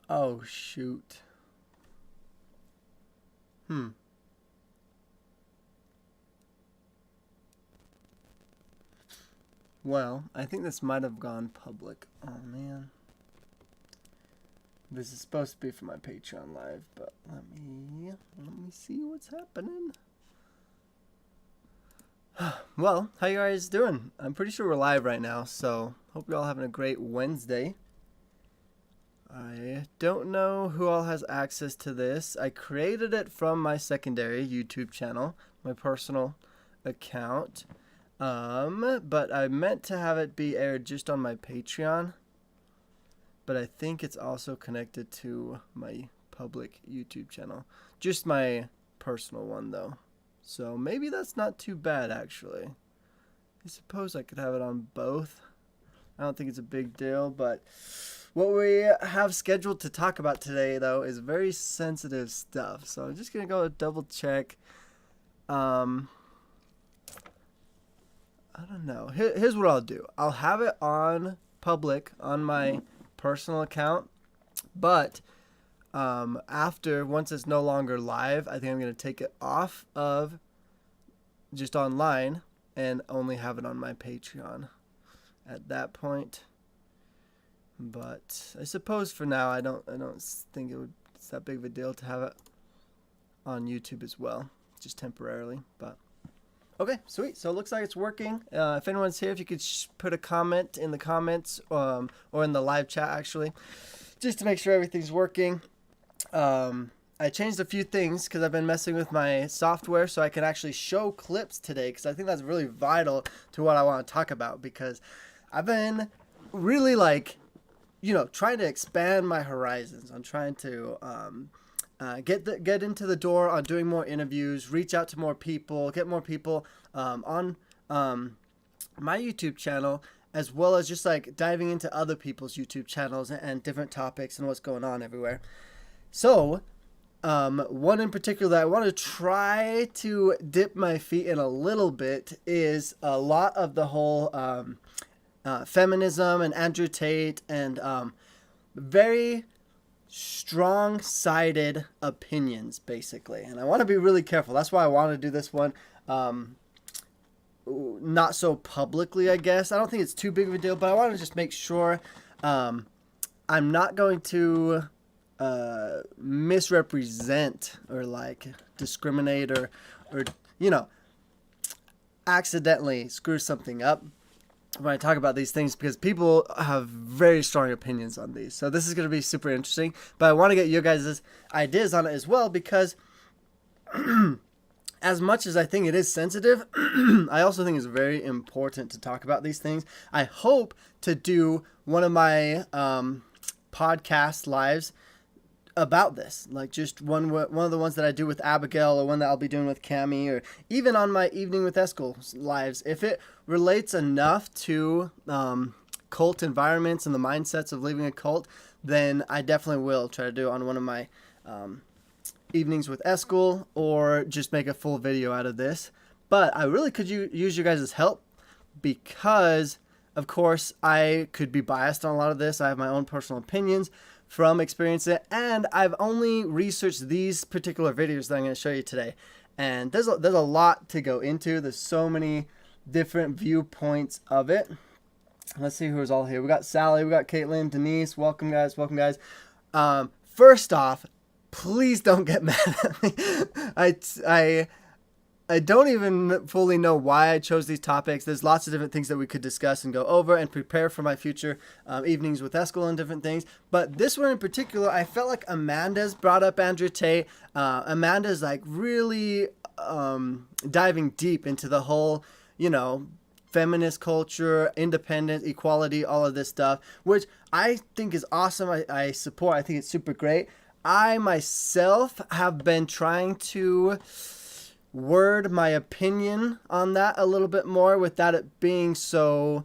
Oh, shoot. Hmm. Well, I think this might have gone public. Oh, man. This is supposed to be for my Patreon live, but let me see what's happening. Well, how you guys doing? I'm pretty sure we're live right now, so hope you're all having a great Wednesday. I don't know who all has access to this. I created it from my secondary YouTube channel, my personal account. But I meant to have it be aired just on my Patreon. But I think it's also connected to my public YouTube channel. Just my personal one, though. So maybe that's not too bad, actually. I suppose I could have it on both. I don't think it's a big deal, but what we have scheduled to talk about today, though, is very sensitive stuff. So I'm just going to go double check. I don't know. Here's what I'll do. I'll have it on public on my personal account, but once it's no longer live, I think I'm going to take it off of just online and only have it on my Patreon at that point. But I suppose for now I don't think it's that big of a deal to have it on YouTube as well, just temporarily. But okay, sweet. So it looks like it's working. If anyone's here, if you could put a comment in the comments or in the live chat, actually, just to make sure everything's working. I changed a few things because I've been messing with my software so I can actually show clips today, because I think that's really vital to what I want to talk about, because I've been really trying to expand my horizons. I'm trying to get into the door on doing more interviews, reach out to more people, get more people on my YouTube channel, as well as just diving into other people's YouTube channels and different topics and what's going on everywhere. So one in particular that I want to try to dip my feet in a little bit is a lot of the whole feminism and Andrew Tate and very strong-sided opinions, basically. And I want to be really careful. That's why I want to do this one not so publicly, I guess. I don't think it's too big of a deal, but I want to just make sure I'm not going to misrepresent or discriminate or accidentally screw something up when I talk about these things, because people have very strong opinions on these. So this is going to be super interesting, but I want to get your guys' ideas on it as well, because as much as I think it is sensitive, I also think it's very important to talk about these things. I hope to do one of my podcast lives about this, just one of the ones that I do with Abigail, or one that I'll be doing with Cami, or even on my Evening with Eskel lives. If it relates enough to cult environments and the mindsets of leaving a cult, then I definitely will try to do it on one of my Evenings with Eskel, or just make a full video out of this. But I really could use your guys' help, because of course I could be biased on a lot of this. I have my own personal opinions from experiencing it, and I've only researched these particular videos that I'm going to show you today, and there's a lot to go into. There's so many different viewpoints of it. Let's see who's all here. We got Sally, we got Caitlin, Denise. Welcome guys. First off, please don't get mad at me. I don't even fully know why I chose these topics. There's lots of different things that we could discuss and go over and prepare for my future Evenings with Eskel and different things. But this one in particular, I felt like Amanda's brought up Andrew Tate. Amanda's really diving deep into the whole, feminist culture, independence, equality, all of this stuff, which I think is awesome. I support. I think it's super great. I myself have been trying to word my opinion on that a little bit more without it being so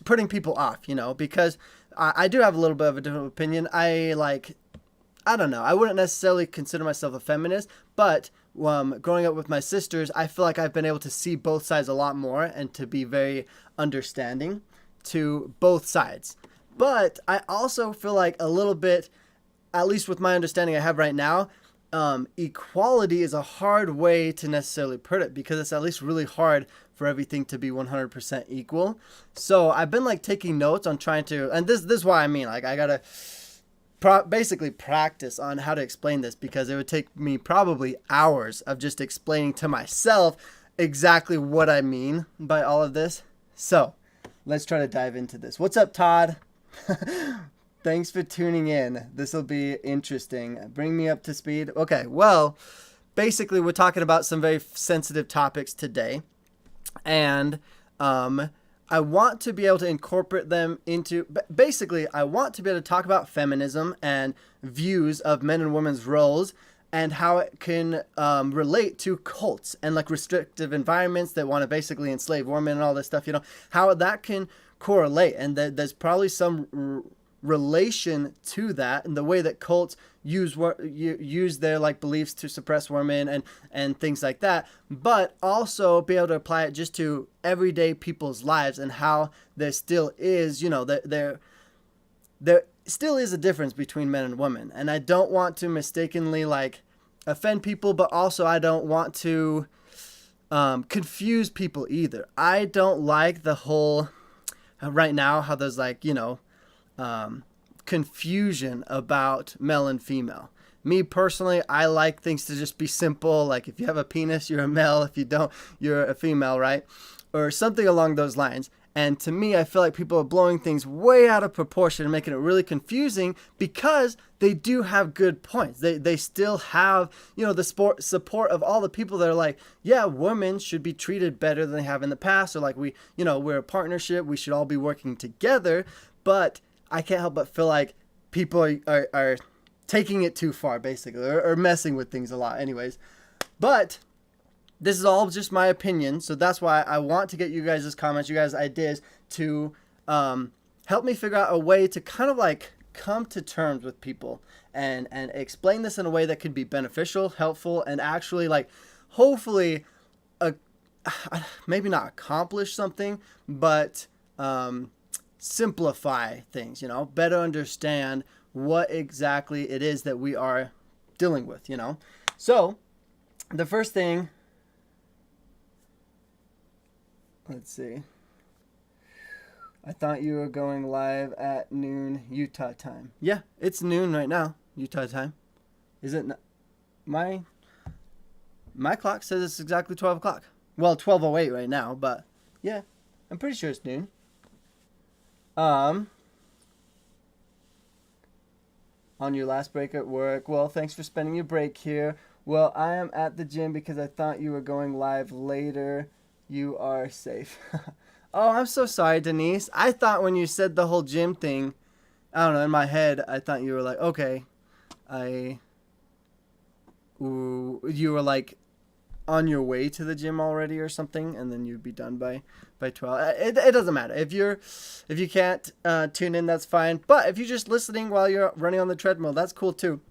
putting people off, because I do have a little bit of a different opinion. I don't know. I wouldn't necessarily consider myself a feminist, but growing up with my sisters, I feel like I've been able to see both sides a lot more and to be very understanding to both sides. But I also feel like a little bit, at least with my understanding I have right now, equality is a hard way to necessarily put it, because it's at least really hard for everything to be 100% equal. So I've been like taking notes on trying to, and this is why I mean, like I gotta basically practice on how to explain this, because it would take me probably hours of just explaining to myself exactly what I mean by all of this. So let's try to dive into this. What's up, Todd? Thanks for tuning in. This will be interesting. Bring me up to speed. Okay, well, basically we're talking about some very sensitive topics today. And I want to be able to incorporate them into, basically, I want to be able to talk about feminism and views of men and women's roles and how it can relate to cults and like restrictive environments that want to basically enslave women and all this stuff, how that can correlate. And there's probably some relation to that and the way that cults use their like beliefs to suppress women and things like that, but also be able to apply it just to everyday people's lives and how there still is, there still is a difference between men and women. And I don't want to mistakenly like offend people, but also I don't want to confuse people either. I don't like the whole right now how there's like, confusion about male and female. Me personally, I like things to just be simple. Like if you have a penis, you're a male. If you don't, you're a female, right? Or something along those lines. And to me, I feel like people are blowing things way out of proportion and making it really confusing, because they do have good points. They still have, the support of all the people that are like, yeah, women should be treated better than they have in the past. Or like we're a partnership. We should all be working together. But I can't help but feel like people are taking it too far, basically, or messing with things a lot anyways. But this is all just my opinion, so that's why I want to get you guys' comments, you guys' ideas to help me figure out a way to kind of like come to terms with people and explain this in a way that could be beneficial, helpful, and actually like hopefully maybe not accomplish something, but simplify things, better understand what exactly it is that we are dealing with, So the first thing, let's see. I thought you were going live at noon Utah time. Yeah, it's noon right now, Utah time. Is it not? My clock says it's exactly 12 o'clock. Well, 12:08 right now, but yeah, I'm pretty sure it's noon. On your last break at work. Well, thanks for spending your break here. Well, I am at the gym because I thought you were going live later. You are safe. Oh, I'm so sorry, Denise. I thought when you said the whole gym thing, I don't know, in my head, I thought you were like, okay, you were like on your way to the gym already or something, and then you'd be done by 12. It doesn't matter. If you can't tune in, that's fine. But if you're just listening while you're running on the treadmill, that's cool too.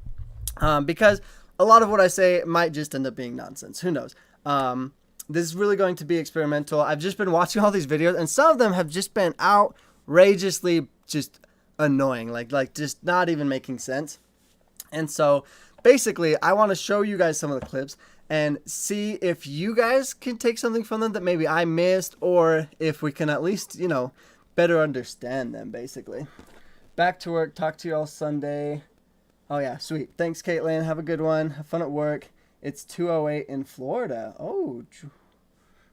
Because a lot of what I say might just end up being nonsense. Who knows? This is really going to be experimental. I've just been watching all these videos, and some of them have just been outrageously just annoying, like just not even making sense. And so basically, I want to show you guys some of the clips and see if you guys can take something from them that maybe I missed, or if we can at least, better understand them, basically. Back to work. Talk to you all Sunday. Oh, yeah. Sweet. Thanks, Caitlin. Have a good one. Have fun at work. It's 2:08 in Florida. Oh,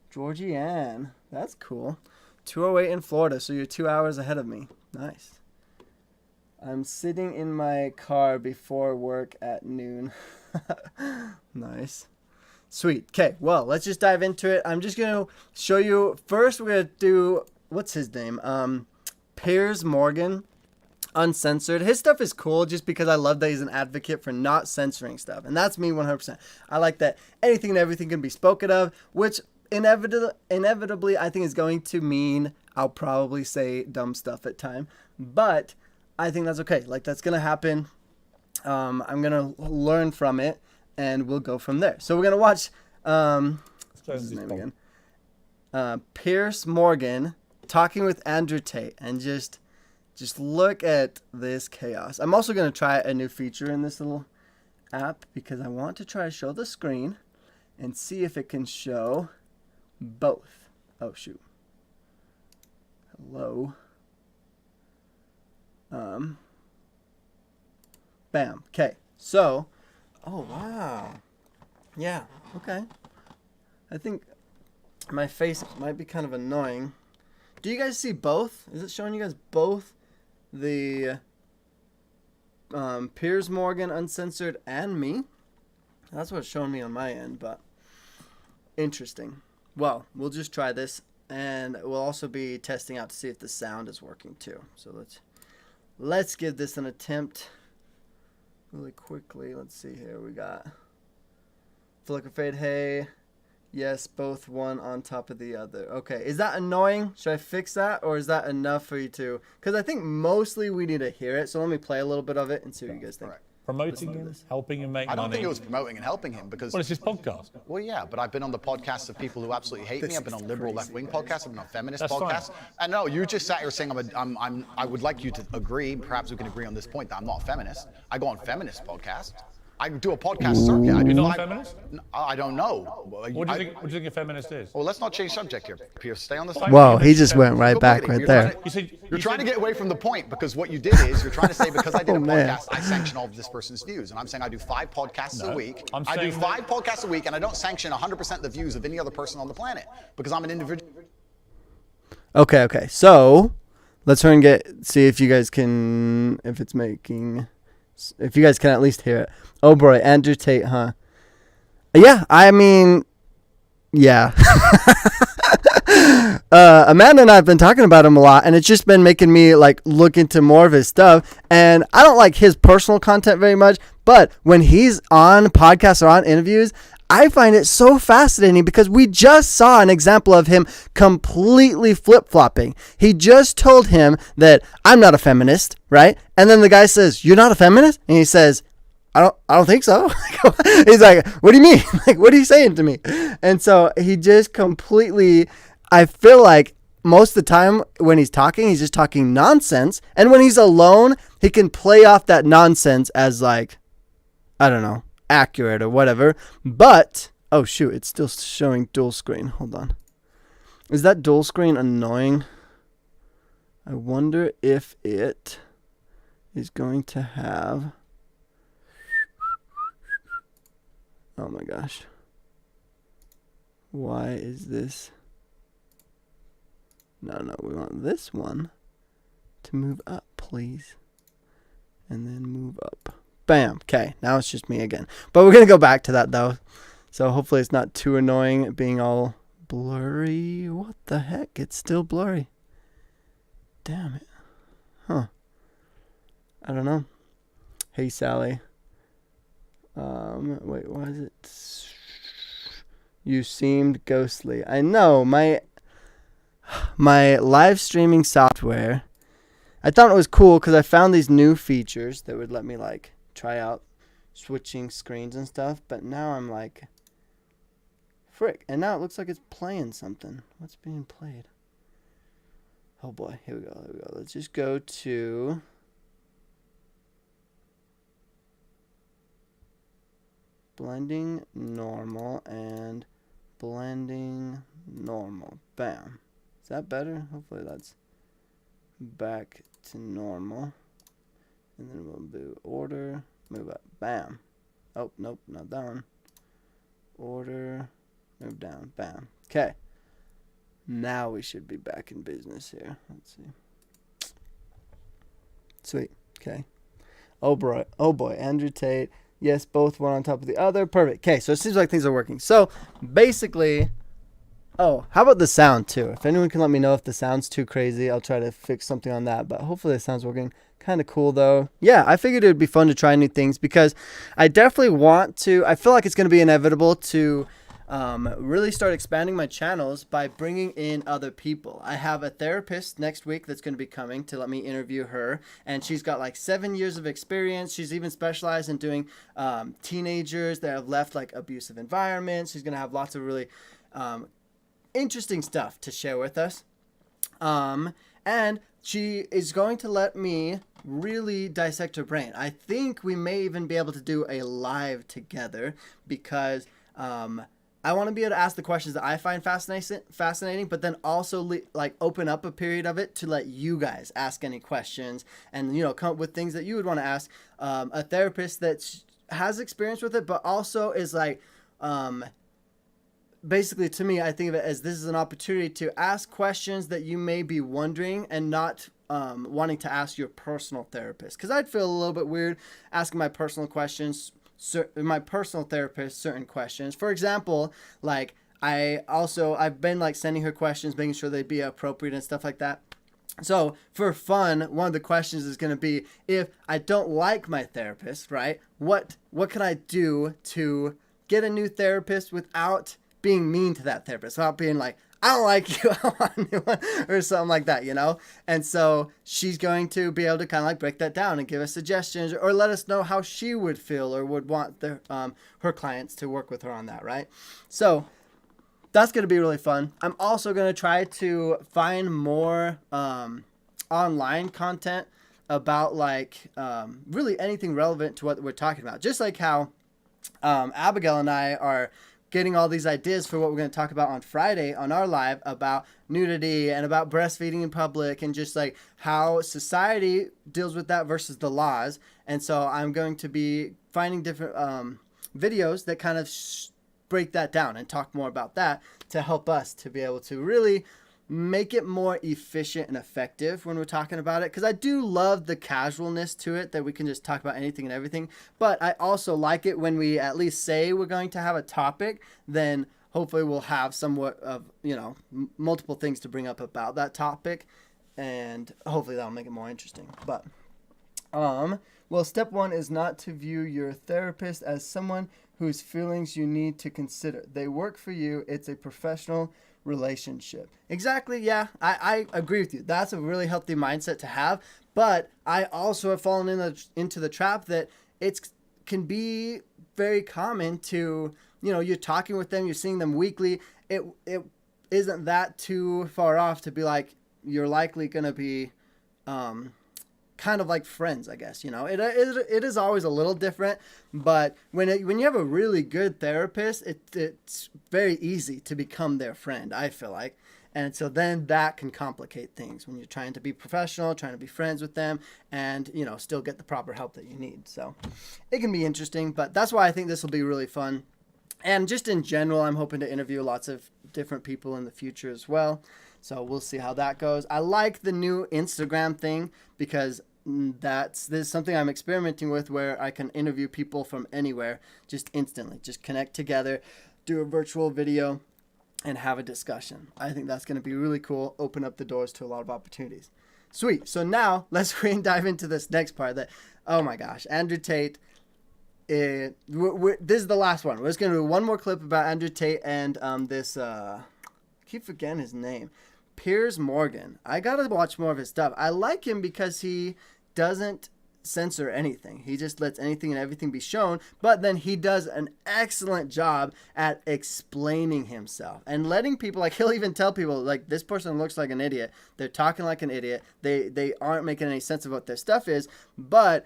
Georgie Ann. That's cool. 2:08 in Florida, so you're 2 hours ahead of me. Nice. I'm sitting in my car before work at noon. Nice. Sweet. Okay, well, let's just dive into it. I'm just going to show you. First, we're going to do, what's his name? Piers Morgan, Uncensored. His stuff is cool just because I love that he's an advocate for not censoring stuff. And that's me 100%. I like that anything and everything can be spoken of, which inevitably I think is going to mean I'll probably say dumb stuff at time. But I think that's okay. Like, that's going to happen. I'm going to learn from it. and we'll go from there. So we're gonna watch. What's his name again? Piers Morgan talking with Andrew Tate, and just look at this chaos. I'm also gonna try a new feature in this little app because I want to try to show the screen and see if it can show both. Oh shoot. Hello. Bam. Okay. So, oh wow. Yeah. Okay. I think my face might be kind of annoying. Do you guys see both? Is it showing you guys both the Piers Morgan Uncensored and me? That's what's showing me on my end, but interesting. Well, we'll just try this, and we'll also be testing out to see if the sound is working too. So let's give this an attempt really quickly. Let's see here. We got Feel Like a Fade. Hey. Yes, both one on top of the other. Okay, is that annoying? Should I fix that, or is that enough for you to? Because I think mostly we need to hear it. So let me play a little bit of it and see what you guys think. Right. Promoting him, helping him make money. I don't think it was promoting and helping him because... Well, it's his podcast. Well, yeah, but I've been on the podcasts of people who absolutely hate me. I've been on liberal left-wing podcasts. I've been on feminist podcasts. Fine. And no, you just sat here saying I would like you to agree, perhaps we can agree on this point, that I'm not a feminist. I go on feminist podcasts. I do a podcast circuit. You're not a feminist? I don't know. What do you think a feminist is? Well, let's not change subject here, Pierce. Stay on the subject. Whoa, he just went right back right there. You're trying to get away from the point because what you did is you're trying to say because I did a podcast, I sanction all of this person's views. And I'm saying I do 5 podcasts a week. I do 5 podcasts a week, and I don't sanction 100% the views of any other person on the planet because I'm an individual. Okay. So let's try and see if you guys can, if you guys can at least hear it. Oh boy, Andrew Tate, huh? Yeah, I mean, yeah. Amanda and I have been talking about him a lot, and it's just been making me like look into more of his stuff. And I don't like his personal content very much, but when he's on podcasts or on interviews, I find it so fascinating because we just saw an example of him completely flip-flopping. He just told him that I'm not a feminist, right? And then the guy says, "You're not a feminist?" And he says, I don't think so. He's like, "What do you mean? Like, what are you saying to me?" And so he just completely, I feel like most of the time when he's talking, he's just talking nonsense. And when he's alone, he can play off that nonsense as like, I don't know, accurate or whatever. But oh shoot, it's still showing dual screen. Hold on. Is that dual screen annoying? I wonder if it is going to have, oh my gosh, why is this? No, we want this one to move up, please, and then move up. Bam. Okay, now it's just me again. But we're going to go back to that, though. So hopefully it's not too annoying being all blurry. What the heck? It's still blurry. Damn it. Huh. I don't know. Hey, Sally. Wait, why is it? You seemed ghostly. I know. My live streaming software, I thought it was cool because I found these new features that would let me like try out switching screens and stuff, but now I'm like, frick, and now it looks like it's playing something. What's being played? Oh boy, here we go. Let's just go to blending normal and blending normal. Bam. Is that better? Hopefully that's back to normal. And then we'll do order, move up. Bam. Oh, nope, not that one. Order, move down. Bam. Okay. Now we should be back in business here. Let's see. Sweet. Okay. Oh boy, Andrew Tate. Yes, both one on top of the other. Perfect. Okay, so it seems like things are working. So basically, oh, how about the sound too? If anyone can let me know if the sound's too crazy, I'll try to fix something on that. But hopefully the sound's working. Kind of cool though. Yeah, I figured it would be fun to try new things because I definitely want to. I feel like it's going to be inevitable to really start expanding my channels by bringing in other people. I have a therapist next week that's going to be coming to let me interview her, and she's got like 7 years of experience. She's even specialized in doing teenagers that have left like abusive environments. She's going to have lots of really interesting stuff to share with us. And she is going to let me really dissect her brain. I think we may even be able to do a live together because I want to be able to ask the questions that I find fascinating, but then also like open up a period of it to let you guys ask any questions and, you know, come up with things that you would want to ask a therapist that has experience with it, but also is like, basically, to me, I think of it as this is an opportunity to ask questions that you may be wondering and not wanting to ask your personal therapist. Because I'd feel a little bit weird asking my personal therapist certain questions. For example, like I've been like sending her questions, making sure they'd be appropriate and stuff like that. So for fun, one of the questions is going to be, if I don't like my therapist, right? What can I do to get a new therapist without being mean to that therapist, without being like, I don't like you, I want a new one, or something like that, you know? And so she's going to be able to kind of like break that down and give us suggestions or let us know how she would feel or would want her clients to work with her on that, right? So that's going to be really fun. I'm also going to try to find more online content about like really anything relevant to what we're talking about. Just like how Abigail and I are getting all these ideas for what we're going to talk about on Friday on our live about nudity and about breastfeeding in public and just like how society deals with that versus the laws. And so I'm going to be finding different videos that kind of break that down and talk more about that to help us to be able to really make it more efficient and effective when we're talking about it. Because I do love the casualness to it, that we can just talk about anything and everything. But I also like it when we at least say we're going to have a topic, then hopefully we'll have somewhat of, you know, multiple things to bring up about that topic. And hopefully that'll make it more interesting. But, well, step 1 is not to view your therapist as someone whose feelings you need to consider. They work for you. It's a professional relationship. Exactly. Yeah, I agree with you. That's a really healthy mindset to have. But I also have fallen into the trap that it can be very common to, you know, you're talking with them, you're seeing them weekly. It isn't that too far off to be like, you're likely going to be kind of like friends, I guess, you know. It is always a little different, but when you have a really good therapist, it's very easy to become their friend, I feel like. And so then that can complicate things when you're trying to be professional, trying to be friends with them, and, you know, still get the proper help that you need. So it can be interesting, but that's why I think this will be really fun. And just in general, I'm hoping to interview lots of different people in the future as well. So we'll see how that goes. I like the new Instagram thing because this is something I'm experimenting with, where I can interview people from anywhere just instantly, just connect together, do a virtual video, and have a discussion. I think that's going to be really cool, open up the doors to a lot of opportunities. Sweet. So now let's dive into this next part that, oh my gosh, Andrew Tate. This is the last one. We're just going to do one more clip about Andrew Tate and this, I keep forgetting his name, Piers Morgan. I got to watch more of his stuff. I like him because he doesn't censor anything. He just lets anything and everything be shown, but then he does an excellent job at explaining himself and letting people, like, he'll even tell people, like, this person looks like an idiot. They're talking like an idiot. They aren't making any sense of what their stuff is, but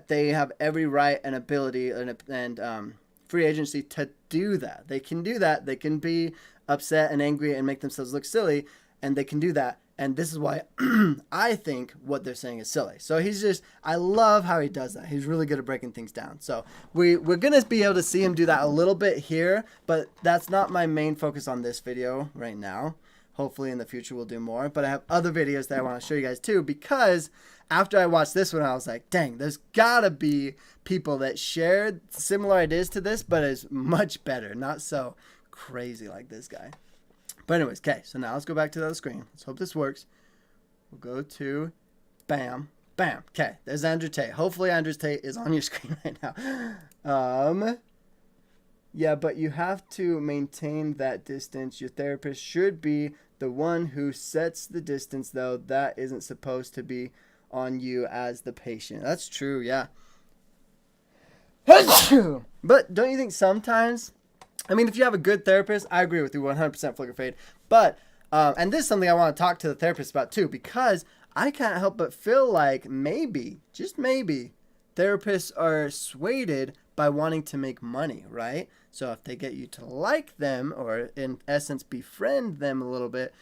they have every right and ability and free agency to do that. They can do that. They can be upset and angry and make themselves look silly, and they can do that. And this is why I think what they're saying is silly. So I love how he does that. He's really good at breaking things down. So we're going to be able to see him do that a little bit here, but that's not my main focus on this video right now. Hopefully in the future we'll do more, but I have other videos that I want to show you guys too, because after I watched this one, I was like, dang, there's gotta be people that shared similar ideas to this, but is much better, not so crazy like this guy. But anyways, okay, so now let's go back to the other screen. Let's hope this works. We'll go to bam, bam. Okay, there's Andrew Tate. Hopefully Andrew Tate is on your screen right now. Yeah, but you have to maintain that distance. Your therapist should be the one who sets the distance, though. That isn't supposed to be on you as the patient. That's true, yeah. But don't you think sometimes, I mean, if you have a good therapist, I agree with you 100% Flicker Fade. But, and this is something I want to talk to the therapist about too, because I can't help but feel like maybe, just maybe, therapists are swayed by wanting to make money, right? So if they get you to like them, or in essence befriend them a little bit,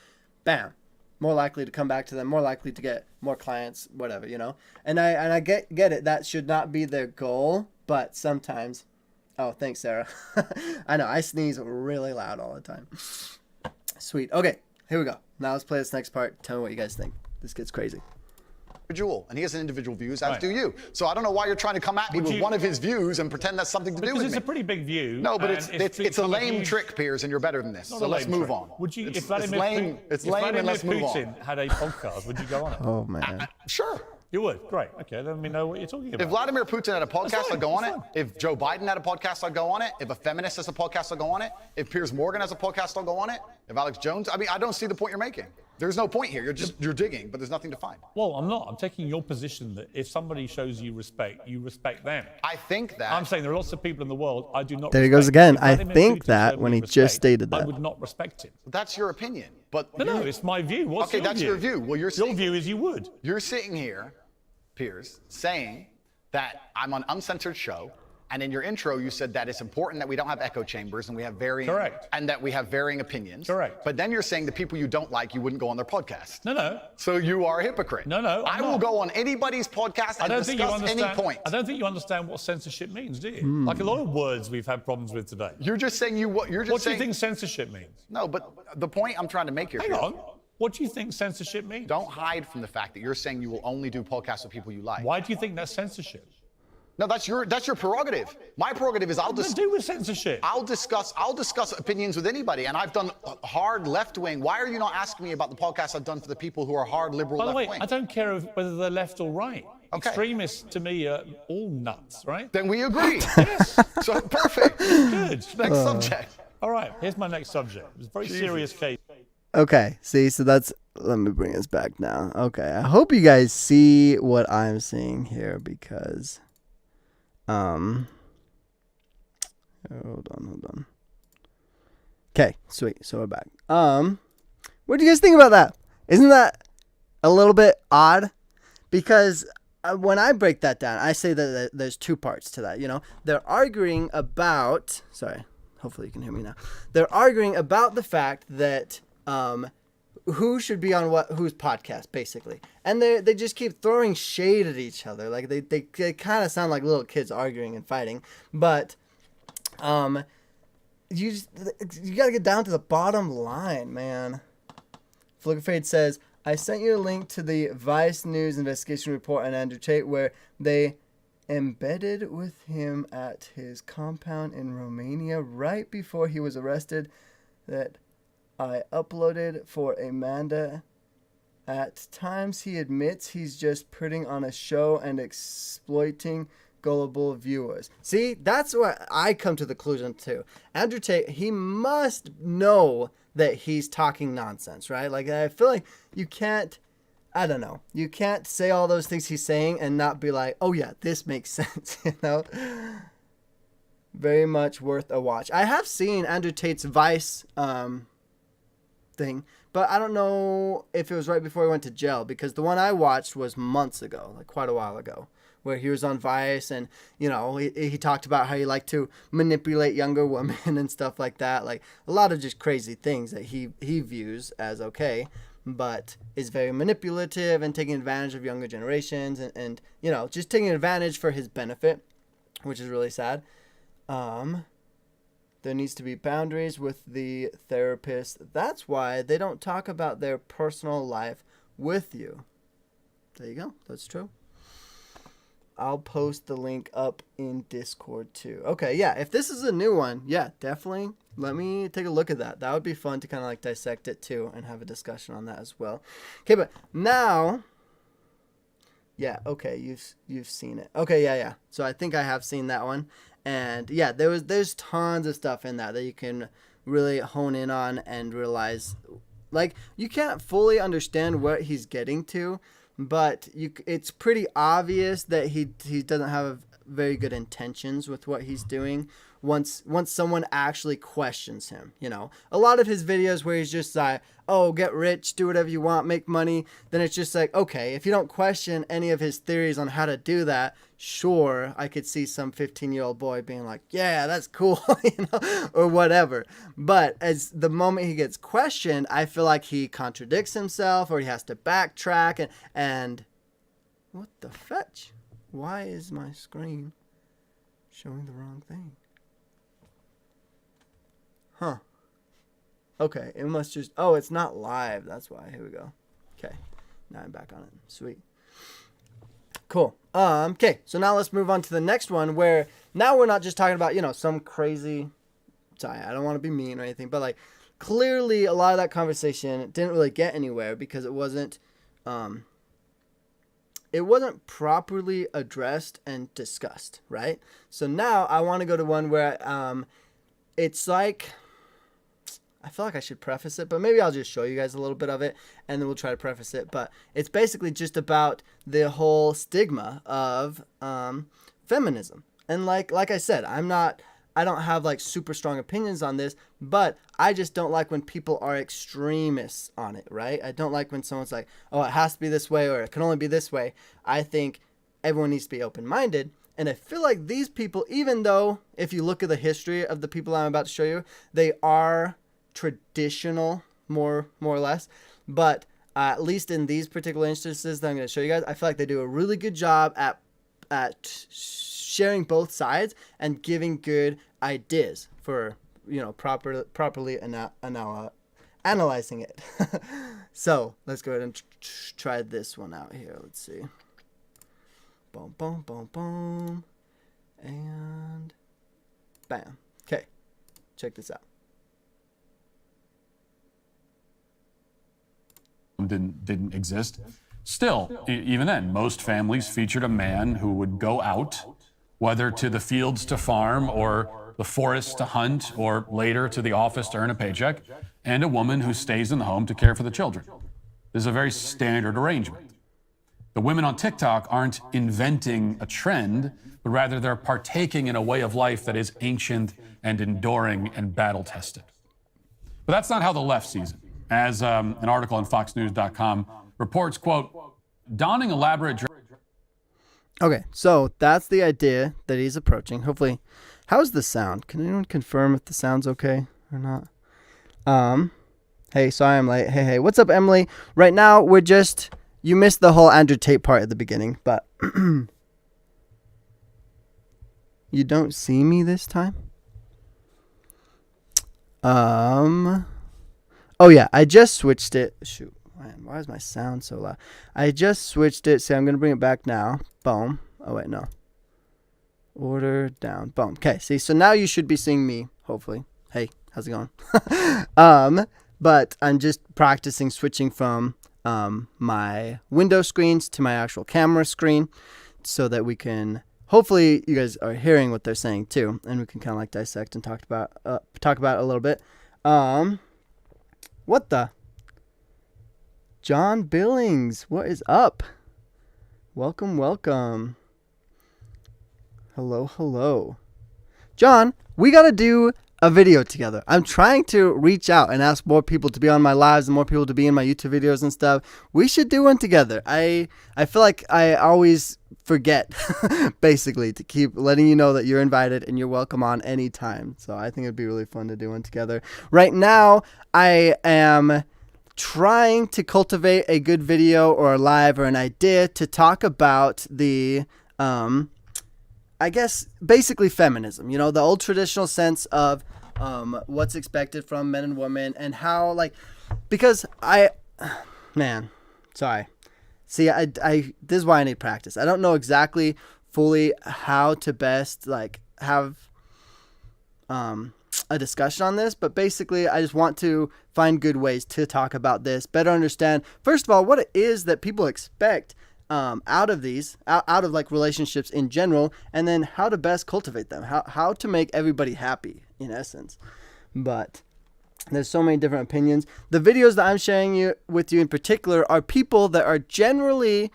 bam, more likely to come back to them, more likely to get more clients, whatever, you know. And I get it. That should not be their goal, but sometimes. Oh, thanks, Sarah. I know I sneeze really loud all the time. Sweet. Okay, here we go. Now let's play this next part. Tell me what you guys think. This gets crazy. Individual, and he has an individual views, as do you. So I don't know why you're trying to come at me with one of his views and pretend that's something to do with me. Because it's a pretty big view. No, but it's a lame trick, Piers, and you're better than this. So let's move on. Would you? It's lame, and let's move on. If Putin had a podcast, would you go on it? Oh man. Sure. You would? Great. Okay, let me know what you're talking about. If Vladimir Putin had a podcast, I'd go on it. If Joe Biden had a podcast, I'd go on it. If a feminist has a podcast, I'd go on it. If Piers Morgan has a podcast, I'll go on it. If Alex Jones, I mean, I don't see the point you're making. There's no point here. You're digging, but there's nothing to find. Well, I'm not. I'm taking your position that if somebody shows you respect them. I think that. I'm saying there are lots of people in the world I do not. There he goes again. I think that when he just stated that. I would not respect him. That's your opinion, but no, it's my view. What's okay, your that's view? your view. Well, your view is you would. You're sitting here, Piers, saying that I'm on uncensored show, and in your intro you said that it's important that we don't have echo chambers and we have varying and that we have varying opinions. Correct. But then you're saying the people you don't like, you wouldn't go on their podcast. No. So you are a hypocrite. No, I will go on anybody's podcast and discuss any point. I don't think you understand what censorship means, do you? Like a lot of words we've had problems with today. You're just saying what do you think censorship means? No, but the point I'm trying to make here. Hang on. What do you think censorship means? Don't hide from the fact that you're saying you will only do podcasts with people you like. Why do you think that's censorship? No, that's your prerogative. My prerogative is What does it do with censorship? I'll discuss opinions with anybody, and I've done hard left wing. Why are you not asking me about the podcasts I've done for the people who are hard liberal left wing? By the way, I don't care whether they're left or right. Okay. Extremists to me are all nuts, right? Then we agree. Yes. So perfect. Good. Next subject. All right. Here's my next subject. It's a very serious case. Okay, see, so that's, let me bring us back now. Okay, I hope you guys see what I'm seeing here because, hold on. Okay, sweet, so we're back. What do you guys think about that? Isn't that a little bit odd? Because when I break that down, I say that there's two parts to that, you know? They're arguing about, sorry, hopefully you can hear me now. They're arguing about the fact that who should be on whose podcast, basically, and they just keep throwing shade at each other. Like they kind of sound like little kids arguing and fighting. But you gotta get down to the bottom line, man. Flicker Fade says, I sent you a link to the Vice News investigation report on Andrew Tate where they embedded with him at his compound in Romania right before he was arrested. That I uploaded for Amanda. At times he admits he's just putting on a show and exploiting gullible viewers. See, that's what I come to the conclusion to. Andrew Tate, he must know that he's talking nonsense, right? Like, I feel like you can't say all those things he's saying and not be like, oh yeah, this makes sense, you know? Very much worth a watch. I have seen Andrew Tate's Vice, thing, but I don't know if it was right before he went to jail, because the one I watched was months ago, like quite a while ago, where he was on Vice and, you know, he talked about how he liked to manipulate younger women and stuff like that, like a lot of just crazy things that he views as okay, but is very manipulative and taking advantage of younger generations and you know, just taking advantage for his benefit, which is really sad. There needs to be boundaries with the therapist. That's why they don't talk about their personal life with you. There you go. That's true. I'll post the link up in Discord too. Okay, yeah. If this is a new one, yeah, definitely let me take a look at that. That would be fun to kind of like dissect it too and have a discussion on that as well. Okay, but now, yeah, okay, you've seen it. Okay, yeah. So I think I have seen that one. And yeah, there's tons of stuff in that you can really hone in on and realize, like, you can't fully understand what he's getting to, but it's pretty obvious that he doesn't have very good intentions with what he's doing once someone actually questions him. You know, a lot of his videos where he's just like, oh, get rich, do whatever you want, make money, then it's just like, okay, if you don't question any of his theories on how to do that, sure, I could see some 15-year-old boy being like, yeah, that's cool, you know, or whatever. But as the moment he gets questioned, I feel like he contradicts himself, or he has to backtrack, and what the fetch? Why is my screen showing the wrong thing? Huh. Okay, it must just... Oh, it's not live. That's why. Here we go. Okay. Now I'm back on it. Sweet. Cool. Okay, so now let's move on to the next one, where now we're not just talking about, you know, some crazy... Sorry, I don't want to be mean or anything, but, like, clearly a lot of that conversation didn't really get anywhere because it wasn't properly addressed and discussed, right? So now I want to go to one where it's like... I feel like I should preface it, but maybe I'll just show you guys a little bit of it, and then we'll try to preface it. But it's basically just about the whole stigma of feminism. And like I said, I don't have like super strong opinions on this, but I just don't like when people are extremists on it, right? I don't like when someone's like, oh, it has to be this way, or it can only be this way. I think everyone needs to be open-minded. And I feel like these people, even though if you look at the history of the people I'm about to show you, they are traditional more or less, but at least in these particular instances that I'm going to show you guys, I feel like they do a really good job at sharing both sides and giving good ideas for, you know, properly analyzing it. So let's go ahead and try this one out here. Let's see. Boom, boom, boom, boom, and bam. Okay, check this out. Didn't exist. Still, even then, most families featured a man who would go out, whether to the fields to farm or the forest to hunt or later to the office to earn a paycheck, and a woman who stays in the home to care for the children. This is a very standard arrangement. The women on TikTok aren't inventing a trend, but rather they're partaking in a way of life that is ancient and enduring and battle-tested. But that's not how the left sees it. As an article on FoxNews.com reports, quote, donning elaborate... Okay, so that's the idea that he's approaching. Hopefully, how's the sound? Can anyone confirm if the sound's okay or not? Hey, sorry I'm late. Hey, what's up, Emily? Right now, we're just... You missed the whole Andrew Tate part at the beginning, but... You don't see me this time? Oh yeah, I just switched it. Shoot, man, why is my sound so loud? I just switched it. See, I'm going to bring it back now. Boom. Oh wait, no. Order down. Boom. Okay, see, so now you should be seeing me, hopefully. Hey, how's it going? But I'm just practicing switching from my window screens to my actual camera screen so that we can... Hopefully you guys are hearing what they're saying too, and we can kind of like dissect and talk about it a little bit. What the? John Billings, what is up? Welcome. Hello. John, we got to do a video together. I'm trying to reach out and ask more people to be on my lives and more people to be in my YouTube videos and stuff. We should do one together. I feel like I always forget, basically, to keep letting you know that you're invited and you're welcome on anytime. So I think it'd be really fun to do one together. Right now, I am trying to cultivate a good video or a live or an idea to talk about the, I guess, basically feminism, you know, the old traditional sense of what's expected from men and women and how, like, because See, I this is why I need practice. I don't know exactly fully how to best like have a discussion on this, but basically I just want to find good ways to talk about this, better understand, first of all, what it is that people expect out of these, out of like relationships in general, and then how to best cultivate them, how to make everybody happy in essence. But there's so many different opinions. The videos that I'm sharing with you in particular are people that are generally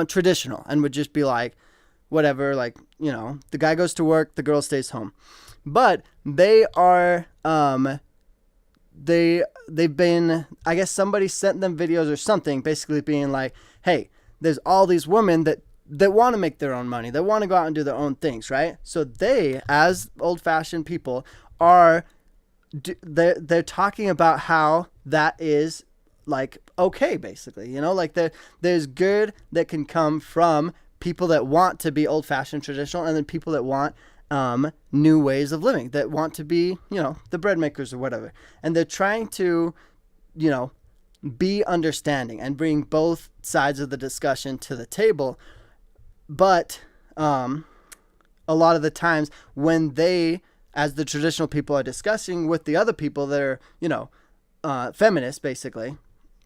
traditional and would just be like, whatever, like, you know, the guy goes to work, the girl stays home. But they are, they've been, I guess somebody sent them videos or something, basically being like, hey, there's all these women that want to make their own money. They want to go out and do their own things, right? So they, as old-fashioned people, they're talking about how that is like okay, basically, you know, like there's good that can come from people that want to be old-fashioned traditional, and then people that want new ways of living, that want to be, you know, the bread makers or whatever. And they're trying to, you know, be understanding and bring both sides of the discussion to the table. But a lot of the times when they, as the traditional people, are discussing with the other people that are, you know, feminists, basically,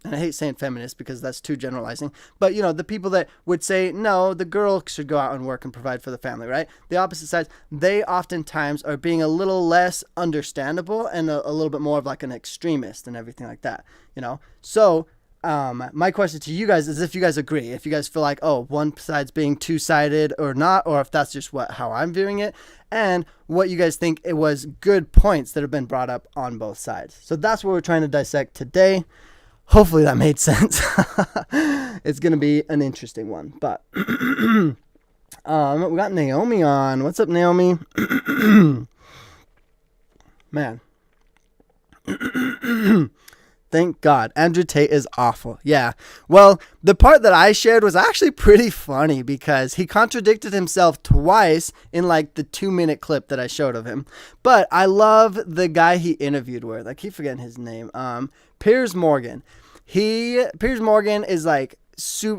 and I hate saying feminist because that's too generalizing, but, you know, the people that would say, no, the girl should go out and work and provide for the family, right? The opposite sides, they oftentimes are being a little less understandable and a little bit more of like an extremist and everything like that, you know? So my question to you guys is if you guys agree, if you guys feel like, oh, one side's being two-sided or not, or if that's just how I'm viewing it, and what you guys think it was good points that have been brought up on both sides. So that's what we're trying to dissect today. Hopefully that made sense. It's going to be an interesting one. But we got Naomi on. What's up, Naomi? Man. Thank God. Andrew Tate is awful. Yeah. Well, the part that I shared was actually pretty funny because he contradicted himself twice in like the 2-minute clip that I showed of him. But I love the guy he interviewed with. I keep forgetting his name. Piers Morgan. Piers Morgan is like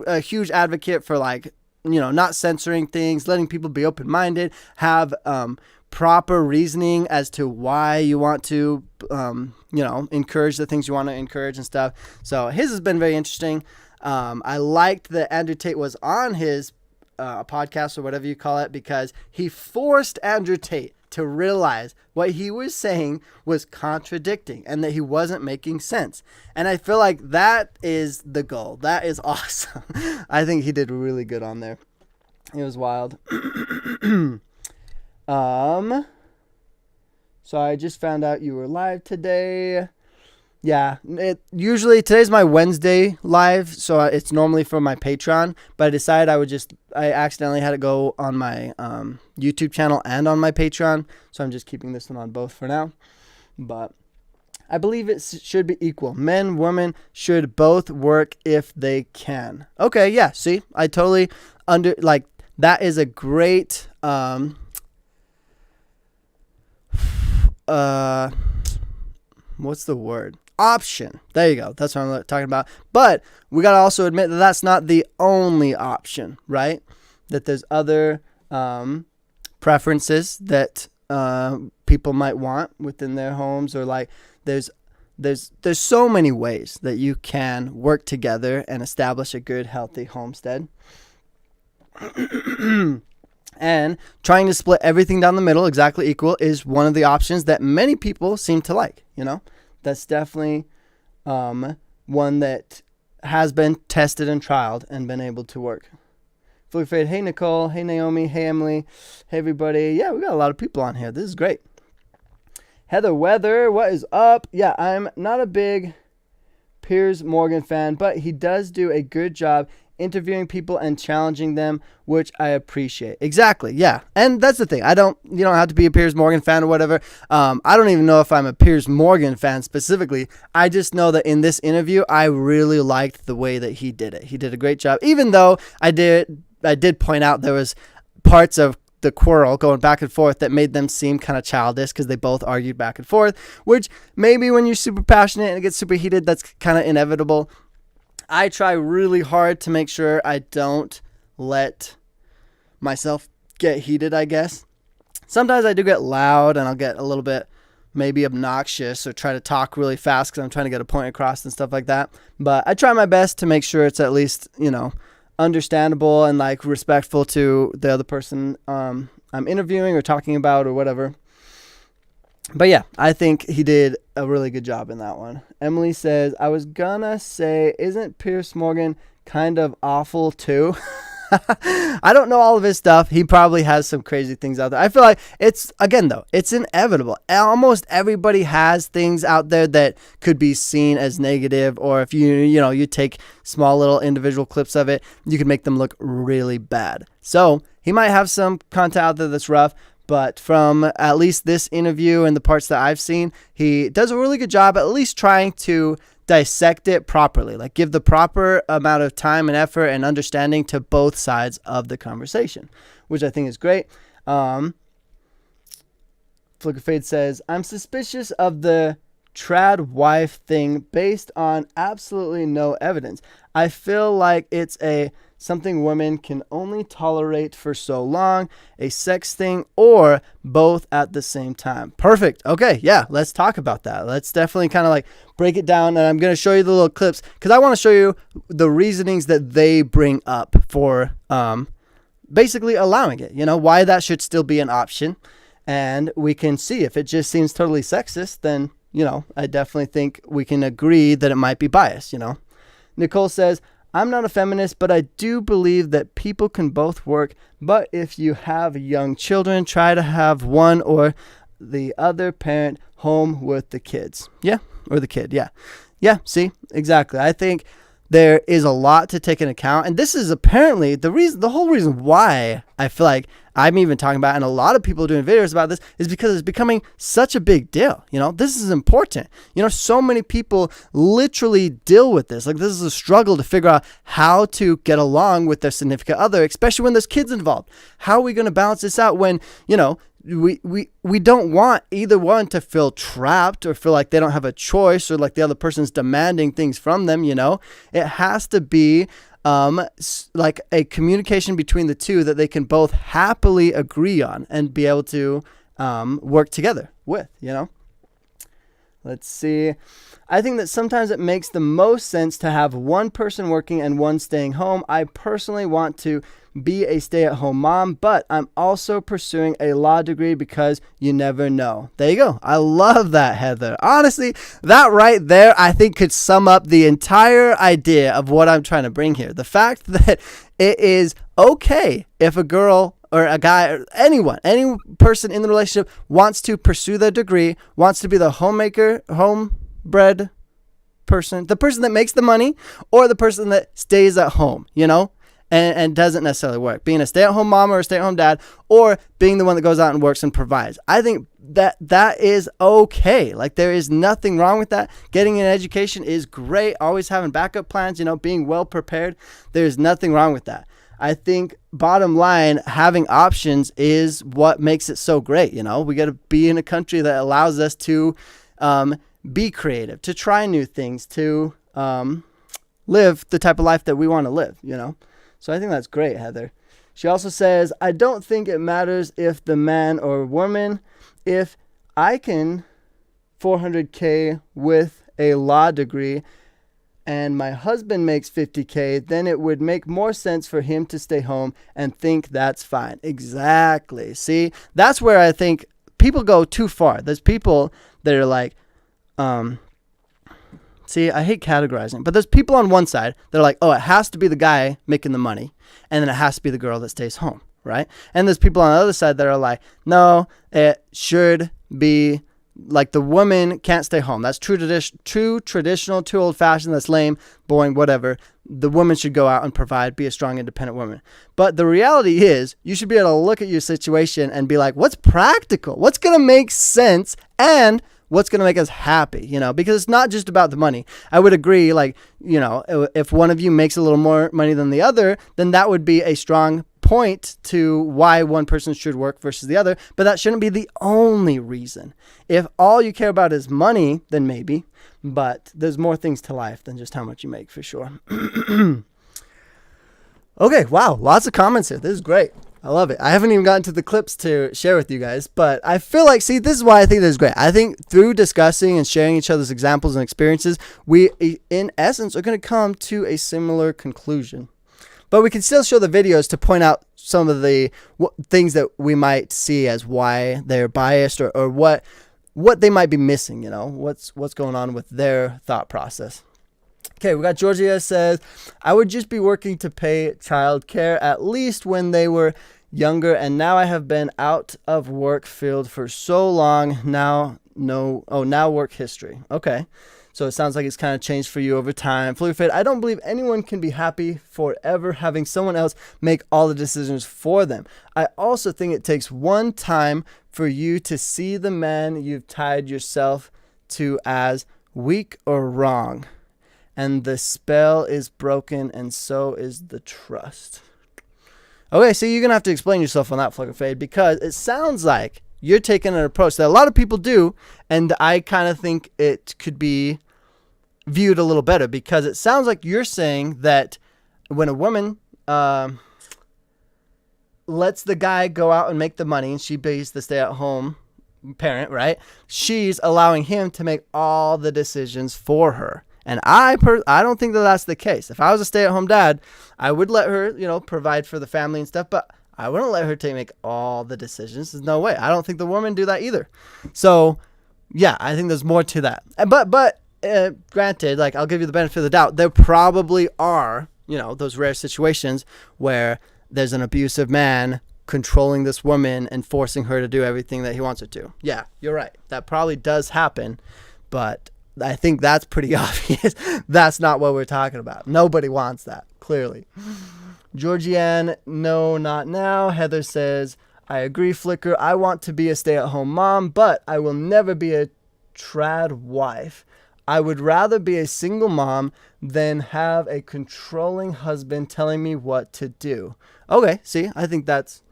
a huge advocate for, like, you know, not censoring things, letting people be open-minded, have proper reasoning as to why you want to, you know, encourage the things you want to encourage and stuff. So his has been very interesting. I liked that Andrew Tate was on his podcast or whatever you call it, because he forced Andrew Tate to realize what he was saying was contradicting and that he wasn't making sense. And I feel like that is the goal. That is awesome. I think he did really good on there. It was wild. So I just found out you were live today. Yeah, usually today's my Wednesday live, so it's normally for my Patreon, but I decided I accidentally had it go on my YouTube channel and on my Patreon, so I'm just keeping this one on both for now. But I believe it should be equal. Men, women should both work if they can. Okay, yeah, see, I totally that is a great what's the word? Option. There you go. That's what I'm talking about. But we got to also admit that that's not the only option, right? That there's other preferences that people might want within their homes, or like there's so many ways that you can work together and establish a good, healthy homestead. And trying to split everything down the middle exactly equal is one of the options that many people seem to like, you know? That's definitely one that has been tested and trialed and been able to work. Fully Fade, hey Nicole, hey Naomi, hey Emily, hey everybody. Yeah, we got a lot of people on here. This is great. Heather Weather, what is up? Yeah, I'm not a big Piers Morgan fan, but he does do a good job interviewing people and challenging them, which I appreciate. Exactly, yeah. And that's the thing. You don't have to be a Piers Morgan fan or whatever. I don't even know if I'm a Piers Morgan fan specifically. I just know that in this interview, I really liked the way that he did it. He did a great job, even though I did point out there was parts of the quarrel going back and forth that made them seem kind of childish because they both argued back and forth, which maybe when you're super passionate and it gets super heated, that's kind of inevitable. I try really hard to make sure I don't let myself get heated, I guess. Sometimes I do get loud and I'll get a little bit maybe obnoxious or try to talk really fast because I'm trying to get a point across and stuff like that. But I try my best to make sure it's at least, you know, understandable and like respectful to the other person I'm interviewing or talking about or whatever. But yeah, I think he did a really good job in that one. Emily says, I was gonna say, isn't Piers Morgan kind of awful too? I don't know all of his stuff. He probably has some crazy things out there. I feel like it's inevitable. Almost everybody has things out there that could be seen as negative, or if you take small little individual clips of it, you can make them look really bad. So he might have some content out there that's rough, but from at least this interview and the parts that I've seen, he does a really good job at least trying to dissect it properly, like give the proper amount of time and effort and understanding to both sides of the conversation, which I think is great. Flicker Fade says, I'm suspicious of the trad wife thing based on absolutely no evidence. I feel like it's something women can only tolerate for so long, a sex thing, or both at the same time. Perfect. Okay, yeah, let's talk about that. Let's definitely kind of like break it down, and I'm going to show you the little clips because I want to show you the reasonings that they bring up for basically allowing it, why that should still be an option. And we can see if it just seems totally sexist, then, I definitely think we can agree that it might be biased, Nicole says, I'm not a feminist, but I do believe that people can both work. But if you have young children, try to have one or the other parent home with the kids. Yeah, or the kid. Yeah. Yeah, see, exactly. I think there is a lot to take into account. And this is apparently the whole reason why I feel like I'm even talking about, and a lot of people doing videos about this, is because it's becoming such a big deal. This is important. So many people literally deal with this. Like, this is a struggle to figure out how to get along with their significant other, especially when there's kids involved. How are we going to balance this out when, we don't want either one to feel trapped or feel like they don't have a choice or like the other person's demanding things from them, It has to be like a communication between the two that they can both happily agree on and be able to work together with, Let's see. I think that sometimes it makes the most sense to have one person working and one staying home. I personally want to be a stay-at-home mom, but I'm also pursuing a law degree because you never know. There you go. I love that, Heather. Honestly, that right there, I think could sum up the entire idea of what I'm trying to bring here. The fact that it is okay if a girl or a guy or anyone, any person in the relationship wants to pursue their degree, wants to be the homemaker, homebred person, the person that makes the money, or the person that stays at home, and doesn't necessarily work. Being a stay-at-home mom or a stay-at-home dad, or being the one that goes out and works and provides. I think that is okay. Like, there is nothing wrong with that. Getting an education is great. Always having backup plans, being well prepared. There's nothing wrong with that. I think bottom line, having options is what makes it so great. We got to be in a country that allows us to be creative, to try new things, to live the type of life that we want to live, So I think that's great, Heather. She also says, I don't think it matters if the man or woman, if I can $400K with a law degree and my husband makes $50K, then it would make more sense for him to stay home and think that's fine. Exactly. See, that's where I think people go too far. There's people that are like, see, I hate categorizing, but there's people on one side that are like, oh, it has to be the guy making the money, and then it has to be the girl that stays home, right? And there's people on the other side that are like, no, it should be like the woman can't stay home. That's too traditional, too old-fashioned, that's lame, boring, whatever. The woman should go out and provide, be a strong, independent woman. But the reality is, you should be able to look at your situation and be like, what's practical? What's going to make sense? And what's going to make us happy, because it's not just about the money. I would agree, like, if one of you makes a little more money than the other, then that would be a strong point to why one person should work versus the other, but that shouldn't be the only reason. If all you care about is money, then maybe, but there's more things to life than just how much you make, for sure. Okay, wow, lots of comments here. This is great. I love it. I haven't even gotten to the clips to share with you guys, but I feel like, see, this is why I think this is great. I think through discussing and sharing each other's examples and experiences, we, in essence, are going to come to a similar conclusion. But we can still show the videos to point out some of the things that we might see as why they're biased or what they might be missing, you know, what's going on with their thought process. Okay, we got Georgia says, I would just be working to pay childcare at least when they were younger, and now I have been out of work field for so long. Now work history. Okay. So it sounds like it's kind of changed for you over time. Fully Fade, I don't believe anyone can be happy forever having someone else make all the decisions for them. I also think it takes one time for you to see the man you've tied yourself to as weak or wrong. And the spell is broken, and so is the trust. Okay, so you're going to have to explain yourself on that, Fully Fade, because it sounds like you're taking an approach that a lot of people do, and I kind of think it could be viewed a little better, because it sounds like you're saying that when a woman lets the guy go out and make the money and she pays the stay-at-home parent, right? She's allowing him to make all the decisions for her. And I don't think that that's the case. If I was a stay-at-home dad, I would let her, you know, provide for the family and stuff, but I wouldn't let her make all the decisions. There's no way. I don't think the women do that either. So, yeah, I think there's more to that. But granted, like, I'll give you the benefit of the doubt. There probably are, you know, those rare situations where there's an abusive man controlling this woman and forcing her to do everything that he wants her to. Yeah, you're right. That probably does happen, but I think that's pretty obvious. That's not what we're talking about. Nobody wants that, clearly. Georgianne, no, not now. Heather says, I agree, Flicker. I want to be a stay-at-home mom, but I will never be a trad wife. I would rather be a single mom than have a controlling husband telling me what to do. Okay, see, I think that's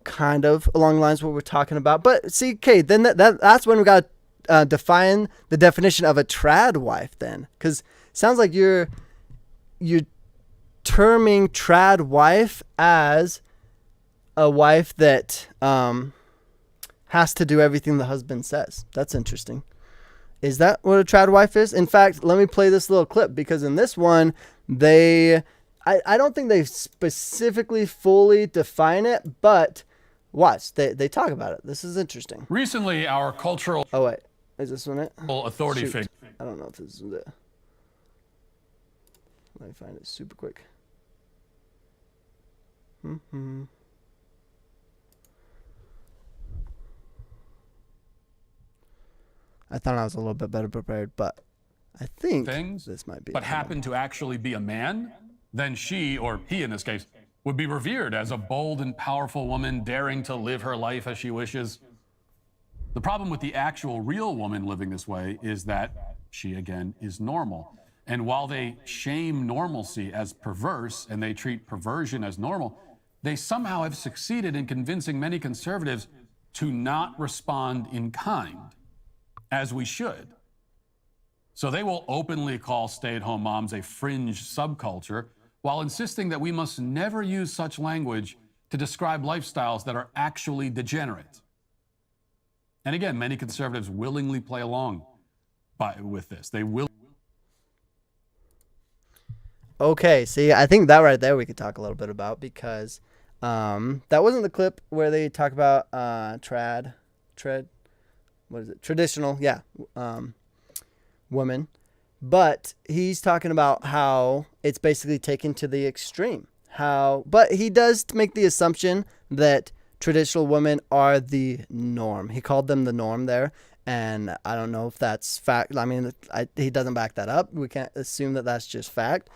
kind of along the lines of what we're talking about. But see, okay, then that's when we got to define the definition of a trad wife then. Because it sounds like you're terming trad wife as a wife that has to do everything the husband says. That's interesting. Is that what a trad wife is? In fact, let me play this little clip, because in this one, I don't think they specifically fully define it, but watch, they talk about it. This is interesting. Recently, our cultural... Oh, wait. Is this one it? ...authority figure... I don't know if this is it. Let me find it super quick. I thought I was a little bit better prepared, but I think this might be. But happened to actually be a man, then she, or he in this case, would be revered as a bold and powerful woman daring to live her life as she wishes. The problem with the actual real woman living this way is that she, again, is normal. And while they shame normalcy as perverse and they treat perversion as normal, they somehow have succeeded in convincing many conservatives to not respond in kind, as we should. So they will openly call stay-at-home moms a fringe subculture, while insisting that we must never use such language to describe lifestyles that are actually degenerate. And again, many conservatives willingly play along with this. They will. Okay, see, I think that right there we could talk a little bit about, because that wasn't the clip where they talk about traditional, woman. But he's talking about how it's basically taken to the extreme. But he does make the assumption that traditional women are the norm. He called them the norm there. And I don't know if that's fact. I mean, he doesn't back that up. We can't assume that that's just fact.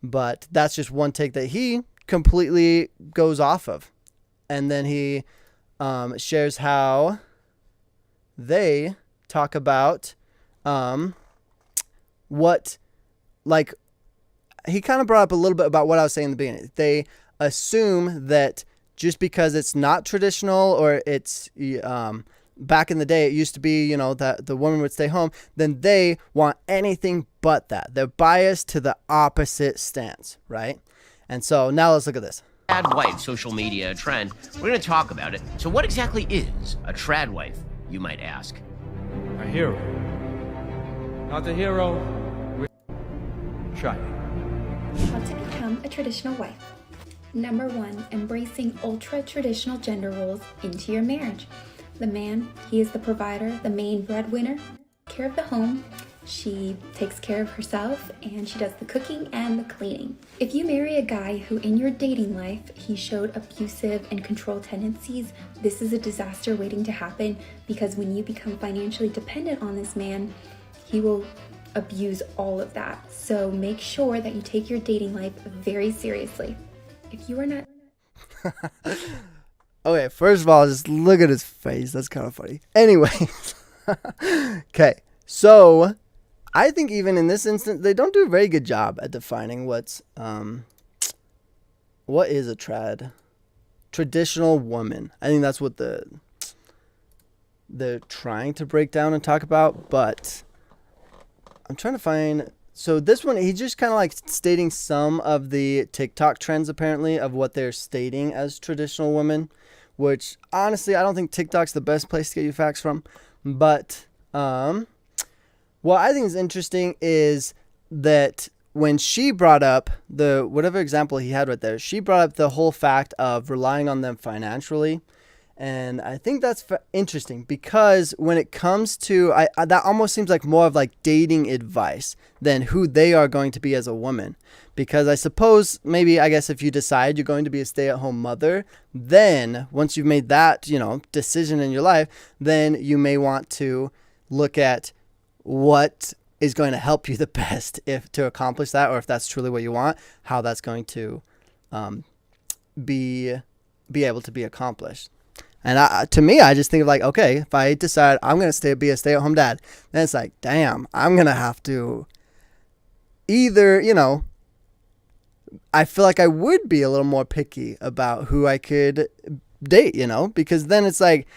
But that's just one take that he completely goes off of. And then he shares how they talk about he kind of brought up a little bit about what I was saying in the beginning. They assume that just because it's not traditional, or it's back in the day it used to be, you know, that the woman would stay home, then they want anything but that. They're biased to the opposite stance, right? And so now let's look at this. Trad wife social media trend. We're going to talk about it. So what exactly is a trad wife, you might ask? A hero. Not the hero. Shiny. How to become a traditional wife. Number 1, embracing ultra-traditional gender roles into your marriage. The man, he is the provider, the main breadwinner, care of the home. She takes care of herself and she does the cooking and the cleaning. If you marry a guy who in your dating life, he showed abusive and control tendencies, this is a disaster waiting to happen, because when you become financially dependent on this man, he will abuse all of that. So make sure that you take your dating life very seriously. If you are not... Okay, first of all, just look at his face. That's kind of funny. Anyways. Okay, so I think even in this instance, they don't do a very good job at defining what is a traditional woman. I think that's what they're trying to break down and talk about, but I'm trying to find. So this one, he's just kind of like stating some of the TikTok trends, apparently, of what they're stating as traditional women, which honestly, I don't think TikTok's the best place to get you facts from. But what I think is interesting is that when she brought up whatever example he had right there, she brought up the whole fact of relying on them financially. And I think that's interesting, because when it comes to, that almost seems like more of like dating advice than who they are going to be as a woman. Because I suppose I guess if you decide you're going to be a stay-at-home mother, then once you've made that, decision in your life, then you may want to look at what is going to help you the best to accomplish that, or if that's truly what you want, how that's going to be able to be accomplished. And to me, I just think of like, okay, if I decide I'm going to be a stay-at-home dad, then it's like, damn, I'm going to have to either, I feel like I would be a little more picky about who I could date, because then it's like,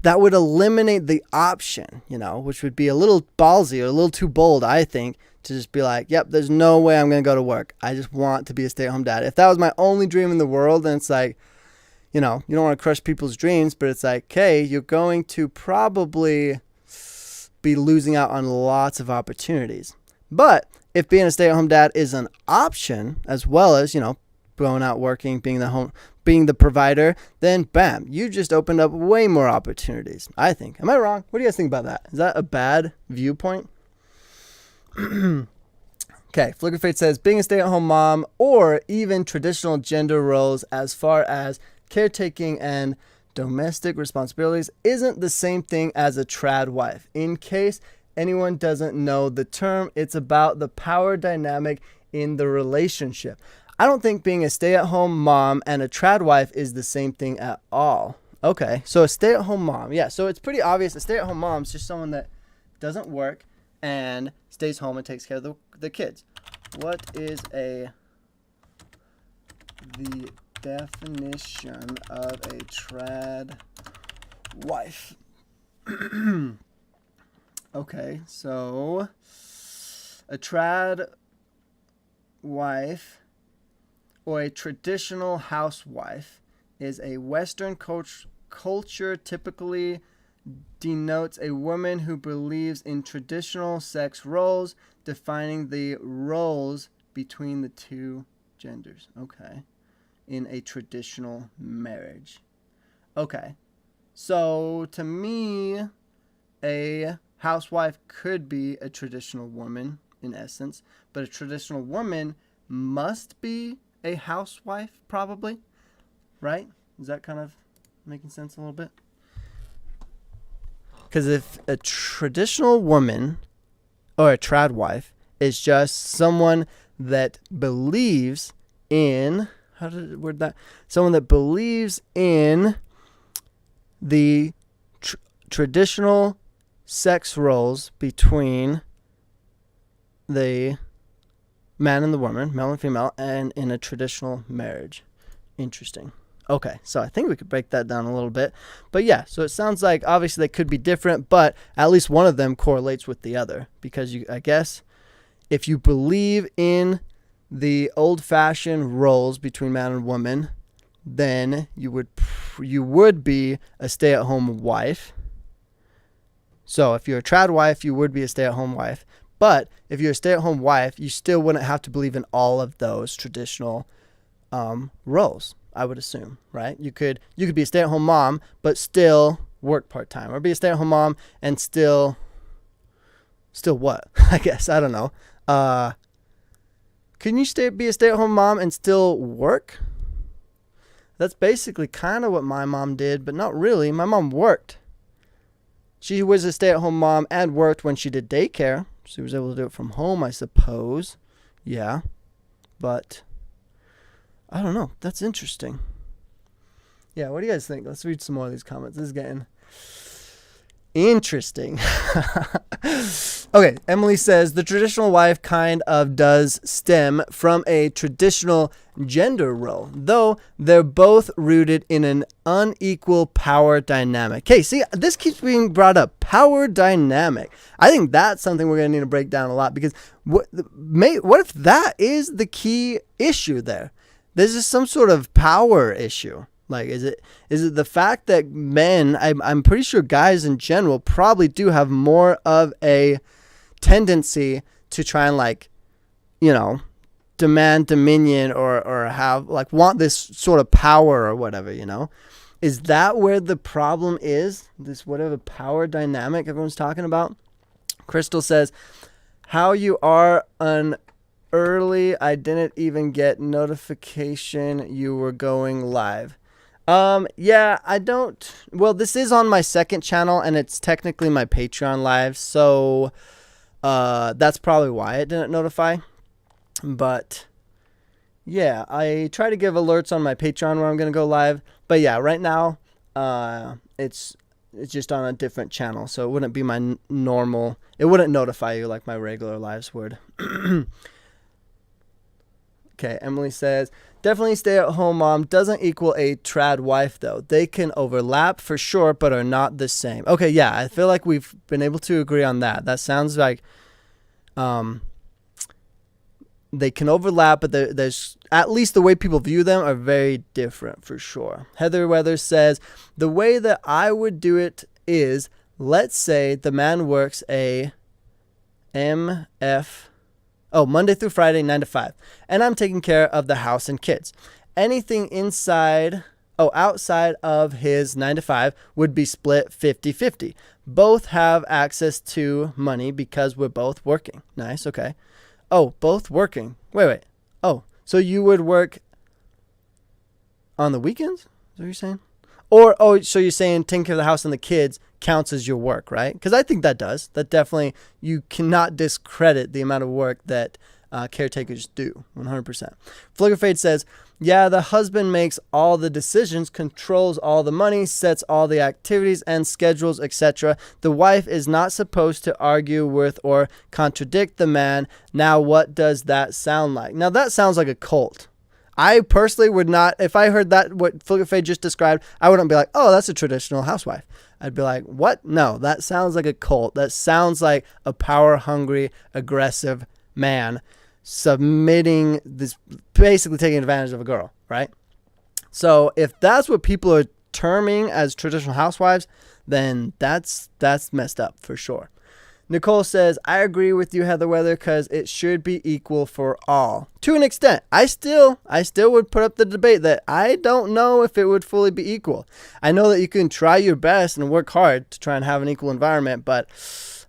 that would eliminate the option, which would be a little ballsy or a little too bold, I think, to just be like, yep, there's no way I'm going to go to work. I just want to be a stay-at-home dad. If that was my only dream in the world, then it's like, you don't want to crush people's dreams, but it's like, okay, you're going to probably be losing out on lots of opportunities. But if being a stay-at-home dad is an option, as well as, going out working, being the provider, then bam, you just opened up way more opportunities, I think. Am I wrong? What do you guys think about that? Is that a bad viewpoint? Okay, Flicker Fate says, being a stay-at-home mom or even traditional gender roles as far as caretaking and domestic responsibilities isn't the same thing as a trad wife. In case anyone doesn't know the term, it's about the power dynamic in the relationship. I don't think being a stay-at-home mom and a trad wife is the same thing at all. Okay, so a stay-at-home mom. Yeah, so it's pretty obvious a stay-at-home mom is just someone that doesn't work and stays home and takes care of the kids. What is the definition of a trad wife? Okay, so a trad wife or a traditional housewife is a Western culture typically denotes a woman who believes in traditional sex roles, defining the roles between the two genders. Okay. In a traditional marriage. Okay. So to me, a housewife could be a traditional woman in essence, but a traditional woman must be a housewife probably, right? Is that kind of making sense a little bit? Because if a traditional woman or a trad wife is just someone that believes in, how did it word that? Someone that believes in the traditional sex roles between the man and the woman, male and female, and in a traditional marriage. Interesting. Okay, so I think we could break that down a little bit. But yeah, so it sounds like obviously they could be different, but at least one of them correlates with the other. Because I guess if you believe in the old-fashioned roles between man and woman, then you would be a stay-at-home wife. So if you're a trad wife, you would be a stay-at-home wife. But if you're a stay-at-home wife, you still wouldn't have to believe in all of those traditional roles, I would assume, right? You could be a stay-at-home mom, but still work part-time, or be a stay-at-home mom and still what? I guess, I don't know. Can you be a stay-at-home mom and still work? That's basically kind of what my mom did, but not really. My mom worked. She was a stay-at-home mom and worked when she did daycare. She was able to do it from home, I suppose. Yeah. But I don't know. That's interesting. Yeah, what do you guys think? Let's read some more of these comments. This is getting interesting. Okay, Emily says, the traditional wife kind of does stem from a traditional gender role, though they're both rooted in an unequal power dynamic. Okay, see, this keeps being brought up. Power dynamic. I think that's something we're going to need to break down a lot, because what if that is the key issue there? This is some sort of power issue. Like, is it the fact that men, I'm pretty sure guys in general probably do have more of a tendency to try and, like, you know, demand dominion or have, like, want this sort of power or whatever, you know? Is that where the problem is? This whatever power dynamic everyone's talking about? Crystal says, how you are an early, I didn't even get notification you were going live. Yeah, I don't. Well, this is on my second channel, and it's technically my Patreon live, so that's probably why it didn't notify. But yeah, I try to give alerts on my Patreon when I'm gonna go live. But yeah, right now, it's just on a different channel, so it wouldn't be my normal. It wouldn't notify you like my regular lives would. Okay, Emily says, definitely stay-at-home mom doesn't equal a trad wife, though. They can overlap for sure, but are not the same. Okay, yeah, I feel like we've been able to agree on that. That sounds like they can overlap, but there's at least the way people view them are very different for sure. Heather Weathers says, the way that I would do it is, let's say the man works a Monday through Friday, 9 to 5. And I'm taking care of the house and kids. Anything outside of his 9 to 5 would be split 50-50. Both have access to money because we're both working. Nice, okay. Oh, both working. Wait. Oh, so you would work on the weekends? Is that what you're saying? So you're saying taking care of the house and the kids counts as your work, right? Because I think that does. That definitely, you cannot discredit the amount of work that caretakers do, 100%. Flickerfade says, yeah, the husband makes all the decisions, controls all the money, sets all the activities and schedules, etc. The wife is not supposed to argue with or contradict the man. Now, what does that sound like? Now, that sounds like a cult. I personally would not, if I heard that, what Flickerfade just described, I wouldn't be like, oh, that's a traditional housewife. I'd be like, what? No, that sounds like a cult. That sounds like a power-hungry, aggressive man submitting, this, basically taking advantage of a girl, right? So if that's what people are terming as traditional housewives, then that's messed up for sure. Nicole says, I agree with you, Heather Weather, because it should be equal for all. To an extent. I still would put up the debate that I don't know if it would fully be equal. I know that you can try your best and work hard to try and have an equal environment, but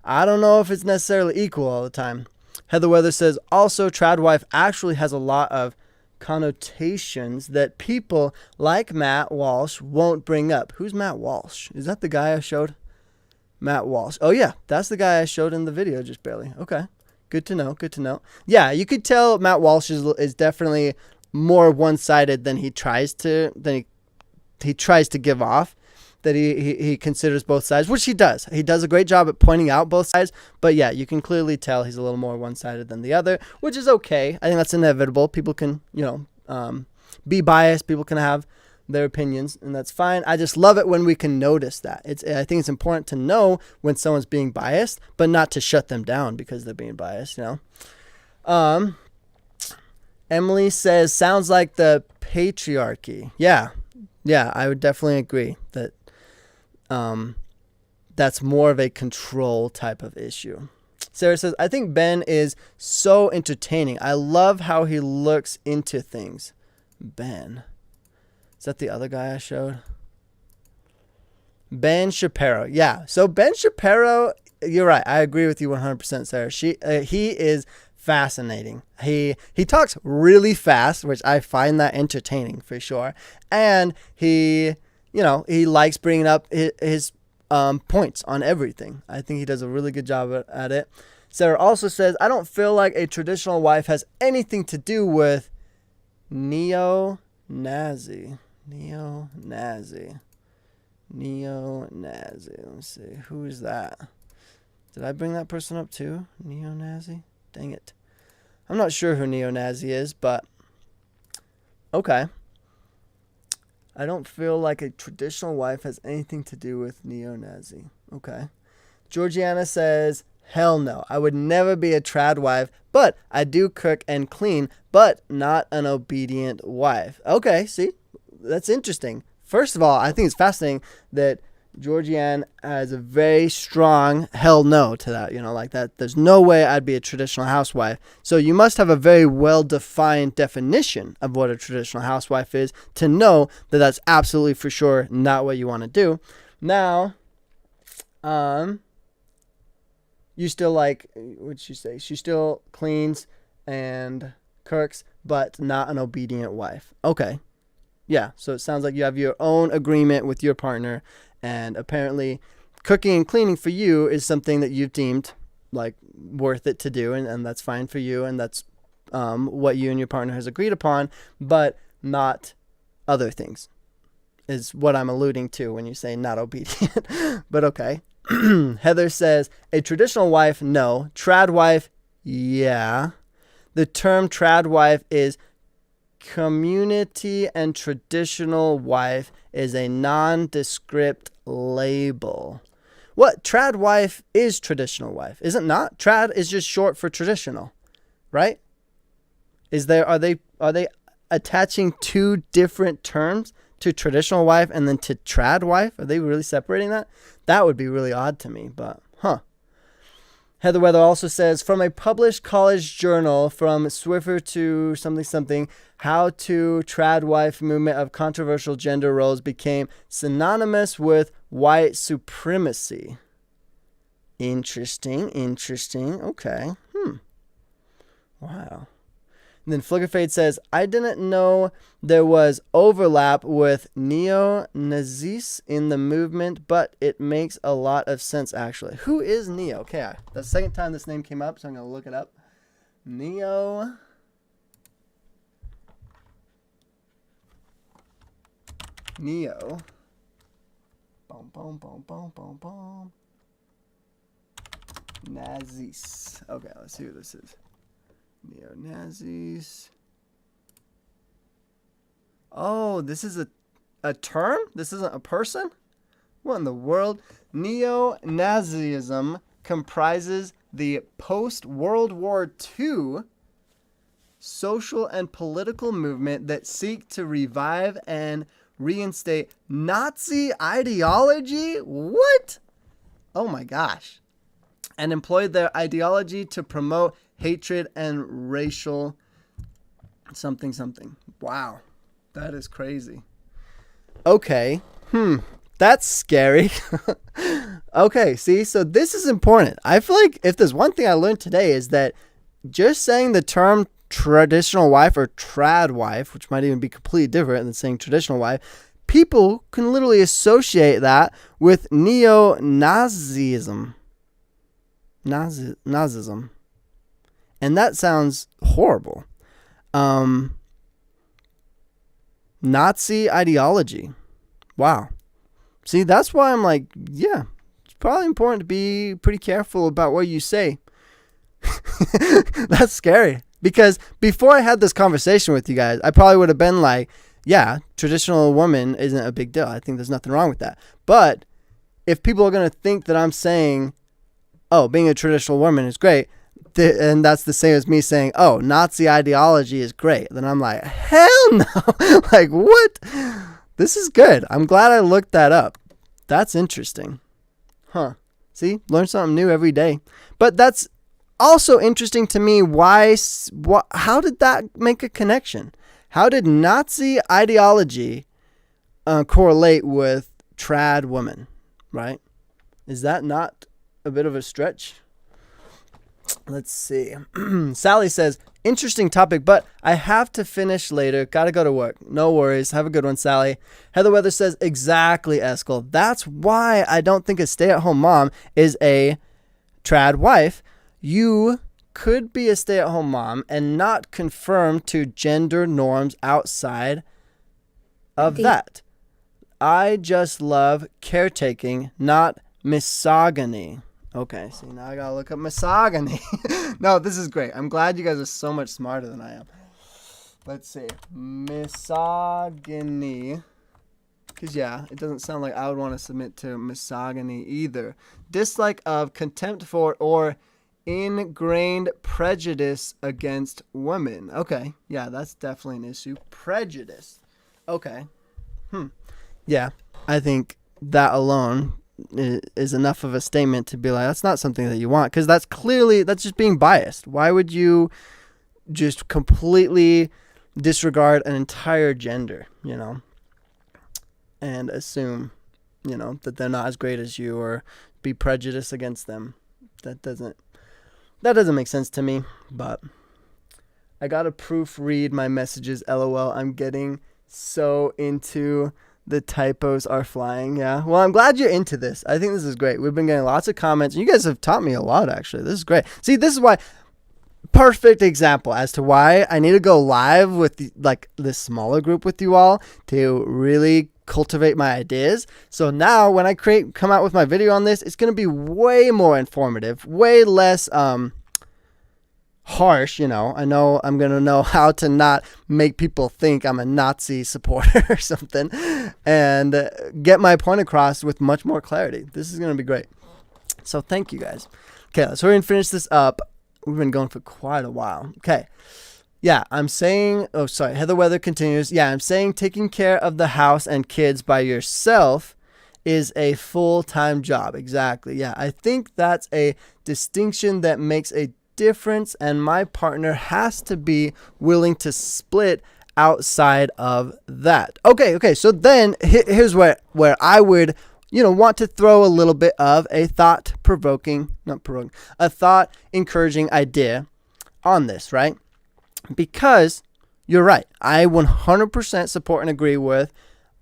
I don't know if it's necessarily equal all the time. Heather Weather says, also, trad wife actually has a lot of connotations that people like Matt Walsh won't bring up. Who's Matt Walsh? Is that the guy I showed? Matt Walsh. Oh, yeah. That's the guy I showed in the video just barely. Okay. Good to know. Yeah, you could tell Matt Walsh is definitely more one-sided than he tries to give off, that he considers both sides, which he does. He does a great job at pointing out both sides. But, yeah, you can clearly tell he's a little more one-sided than the other, which is okay. I think that's inevitable. People can, be biased. People can have their opinions, and that's fine. I just love it when we can notice that. I think it's important to know when someone's being biased, but not to shut them down because they're being biased, Emily says, sounds like the patriarchy. Yeah, I would definitely agree that that's more of a control type of issue. Sarah says, I think Ben is so entertaining. I love how he looks into things. Ben. Is that the other guy I showed? Ben Shapiro. Yeah. So Ben Shapiro, you're right. I agree with you 100%, Sarah. He is fascinating. He talks really fast, which I find that entertaining for sure. And he likes bringing up his points on everything. I think he does a really good job at it. Sarah also says, I don't feel like a traditional wife has anything to do with neo-Nazi. Neo-Nazi. Let me see. Who is that? Did I bring that person up too? Neo-Nazi? Dang it. I'm not sure who neo-Nazi is, but okay. I don't feel like a traditional wife has anything to do with neo-Nazi. Okay. Georgiana says, hell no. I would never be a trad wife, but I do cook and clean, but not an obedient wife. Okay, see? That's interesting. First of all, I think it's fascinating that Georgianne has a very strong hell no to that, like that. There's no way I'd be a traditional housewife. So you must have a very well-defined definition of what a traditional housewife is to know that that's absolutely for sure not what you want to do. Now, you still what'd you say? She still cleans and cooks, but not an obedient wife. Okay. Yeah, so it sounds like you have your own agreement with your partner, and apparently cooking and cleaning for you is something that you've deemed like worth it to do, and that's fine for you, and that's what you and your partner has agreed upon, but not other things is what I'm alluding to when you say not obedient. But okay. Heather says, a traditional wife, no. Trad wife, yeah. The term trad wife is community, and traditional wife is a nondescript label. What? Trad wife is traditional wife, is it not? Trad is just short for traditional, right? Are they attaching two different terms to traditional wife and then to trad wife? Are they really separating that? That would be really odd to me, but Heather Weather also says, from a published college journal from Swiffer to something, how to trad wife movement of controversial gender roles became synonymous with white supremacy. Interesting. Okay. Wow. And then Flickerfade says, I didn't know there was overlap with neo-Nazis in the movement, but it makes a lot of sense, actually. Who is Neo? Okay, that's the second time this name came up, so I'm going to look it up. Neo. Nazis. Okay, let's see who this is. Neo-Nazis. Oh, this is a term? This isn't a person? What in the world? Neo-Nazism comprises the post-World War II social and political movement that seek to revive and reinstate Nazi ideology? What? Oh my gosh. And employed their ideology to promote hatred and racial something. Wow. That is crazy. Okay. That's scary. Okay, see, so this is important. I feel like if there's one thing I learned today is that just saying the term traditional wife or trad wife, which might even be completely different than saying traditional wife, people can literally associate that with neo-Nazism. Nazism. And that sounds horrible. Nazi ideology. Wow. See, that's why I'm like, yeah, it's probably important to be pretty careful about what you say. That's scary. Because before I had this conversation with you guys, I probably would have been like, yeah, traditional woman isn't a big deal. I think there's nothing wrong with that. But if people are going to think that I'm saying, oh, being a traditional woman is great, and that's the same as me saying, oh, Nazi ideology is great, then I'm like, hell no. Like, what? This is good. I'm glad I looked that up. That's interesting. See, learn something new every day. But that's also interesting to me how did that make a connection? How did Nazi ideology correlate with trad women, right? Is that not a bit of a stretch? Let's see. Sally says, interesting topic, but I have to finish later. Gotta go to work. No worries. Have a good one, Sally. Heather Weather says, exactly, Eskel. That's why I don't think a stay-at-home mom is a trad wife. You could be a stay-at-home mom and not conform to gender norms outside of that. I just love caretaking, not misogyny. Okay, see, now I gotta look up misogyny. No, this is great. I'm glad you guys are so much smarter than I am. Let's see. Misogyny. Because, yeah, it doesn't sound like I would want to submit to misogyny either. Dislike of, contempt for, or ingrained prejudice against women. Okay, yeah, that's definitely an issue. Prejudice. Okay. Yeah, I think that alone is enough of a statement to be like, that's not something that you want, because that's just being biased. Why would you just completely disregard an entire gender, and assume, that they're not as great as you, or be prejudiced against them? That doesn't make sense to me. But I gotta proofread my messages. LOL. I'm getting so into the typos are flying. Yeah. Well, I'm glad you're into this. I think this is great. We've been getting lots of comments. You guys have taught me a lot, actually. This is great. See, this is why, perfect example as to why I need to go live with this smaller group with you all to really cultivate my ideas. So now when I come out with my video on this, it's going to be way more informative, way less, harsh, I know I'm going to know how to not make people think I'm a Nazi supporter or something, and get my point across with much more clarity. This is going to be great. So thank you guys. Okay, let's hurry and finish this up. We've been going for quite a while. Okay. Yeah, I'm saying, Heather Weather continues. Yeah, I'm saying taking care of the house and kids by yourself is a full-time job. Exactly. Yeah, I think that's a distinction that makes a difference, and my partner has to be willing to split outside of that. Okay. So then here's where I would, want to throw a little bit of a thought-encouraging idea on this, right? Because you're right. I 100% support and agree with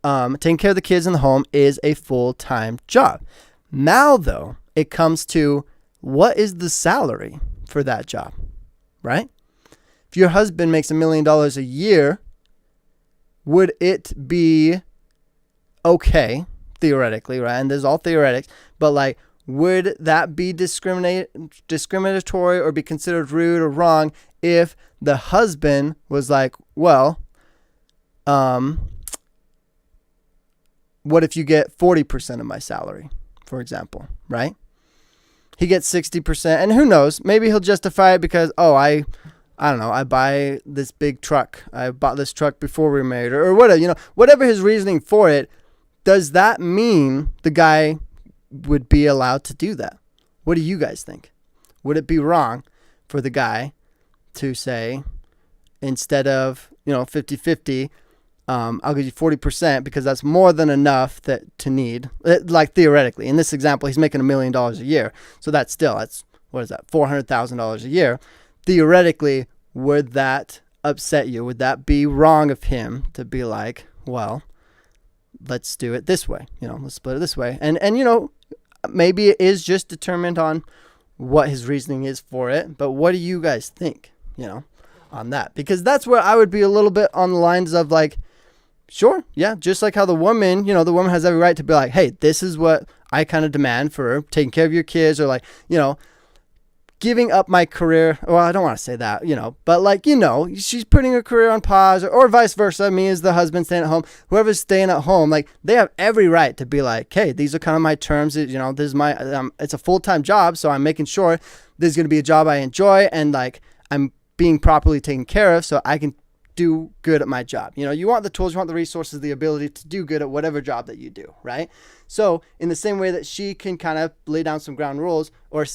taking care of the kids in the home is a full-time job. Now, though, it comes to what is the salary for that job, right? If your husband makes $1 million a year, would it be okay, theoretically, right? And there's all theoretics, but would that be discriminatory or be considered rude or wrong if the husband was like, well, what if you get 40% of my salary, for example, right? He gets 60%, and who knows, maybe he'll justify it because, I don't know, I buy this big truck. I bought this truck before we were married, or whatever, whatever his reasoning for it. Does that mean the guy would be allowed to do that? What do you guys think? Would it be wrong for the guy to say, instead of, 50-50, I'll give you 40% because that's more than enough to need, theoretically. In this example, he's making $1 million a year. So that's what is that? $400,000 a year. Theoretically, would that upset you? Would that be wrong of him to be like, well, let's do it this way, let's split it this way. And maybe it is just determined on what his reasoning is for it. But what do you guys think, on that? Because that's where I would be a little bit on the lines of sure, yeah, just like how the woman, the woman has every right to be like, hey, this is what I kind of demand for taking care of your kids, or giving up my career. Well, I don't want to say that, but she's putting her career on pause, or vice versa. Me as the husband staying at home, whoever's staying at home, they have every right to be like, hey, these are kind of my terms. This is my, it's a full-time job. So I'm making sure this is going to be a job I enjoy, and I'm being properly taken care of so I can do good at my job. You want the tools, you want the resources, the ability to do good at whatever job that you do, right? So in the same way that she can kind of lay down some ground rules, or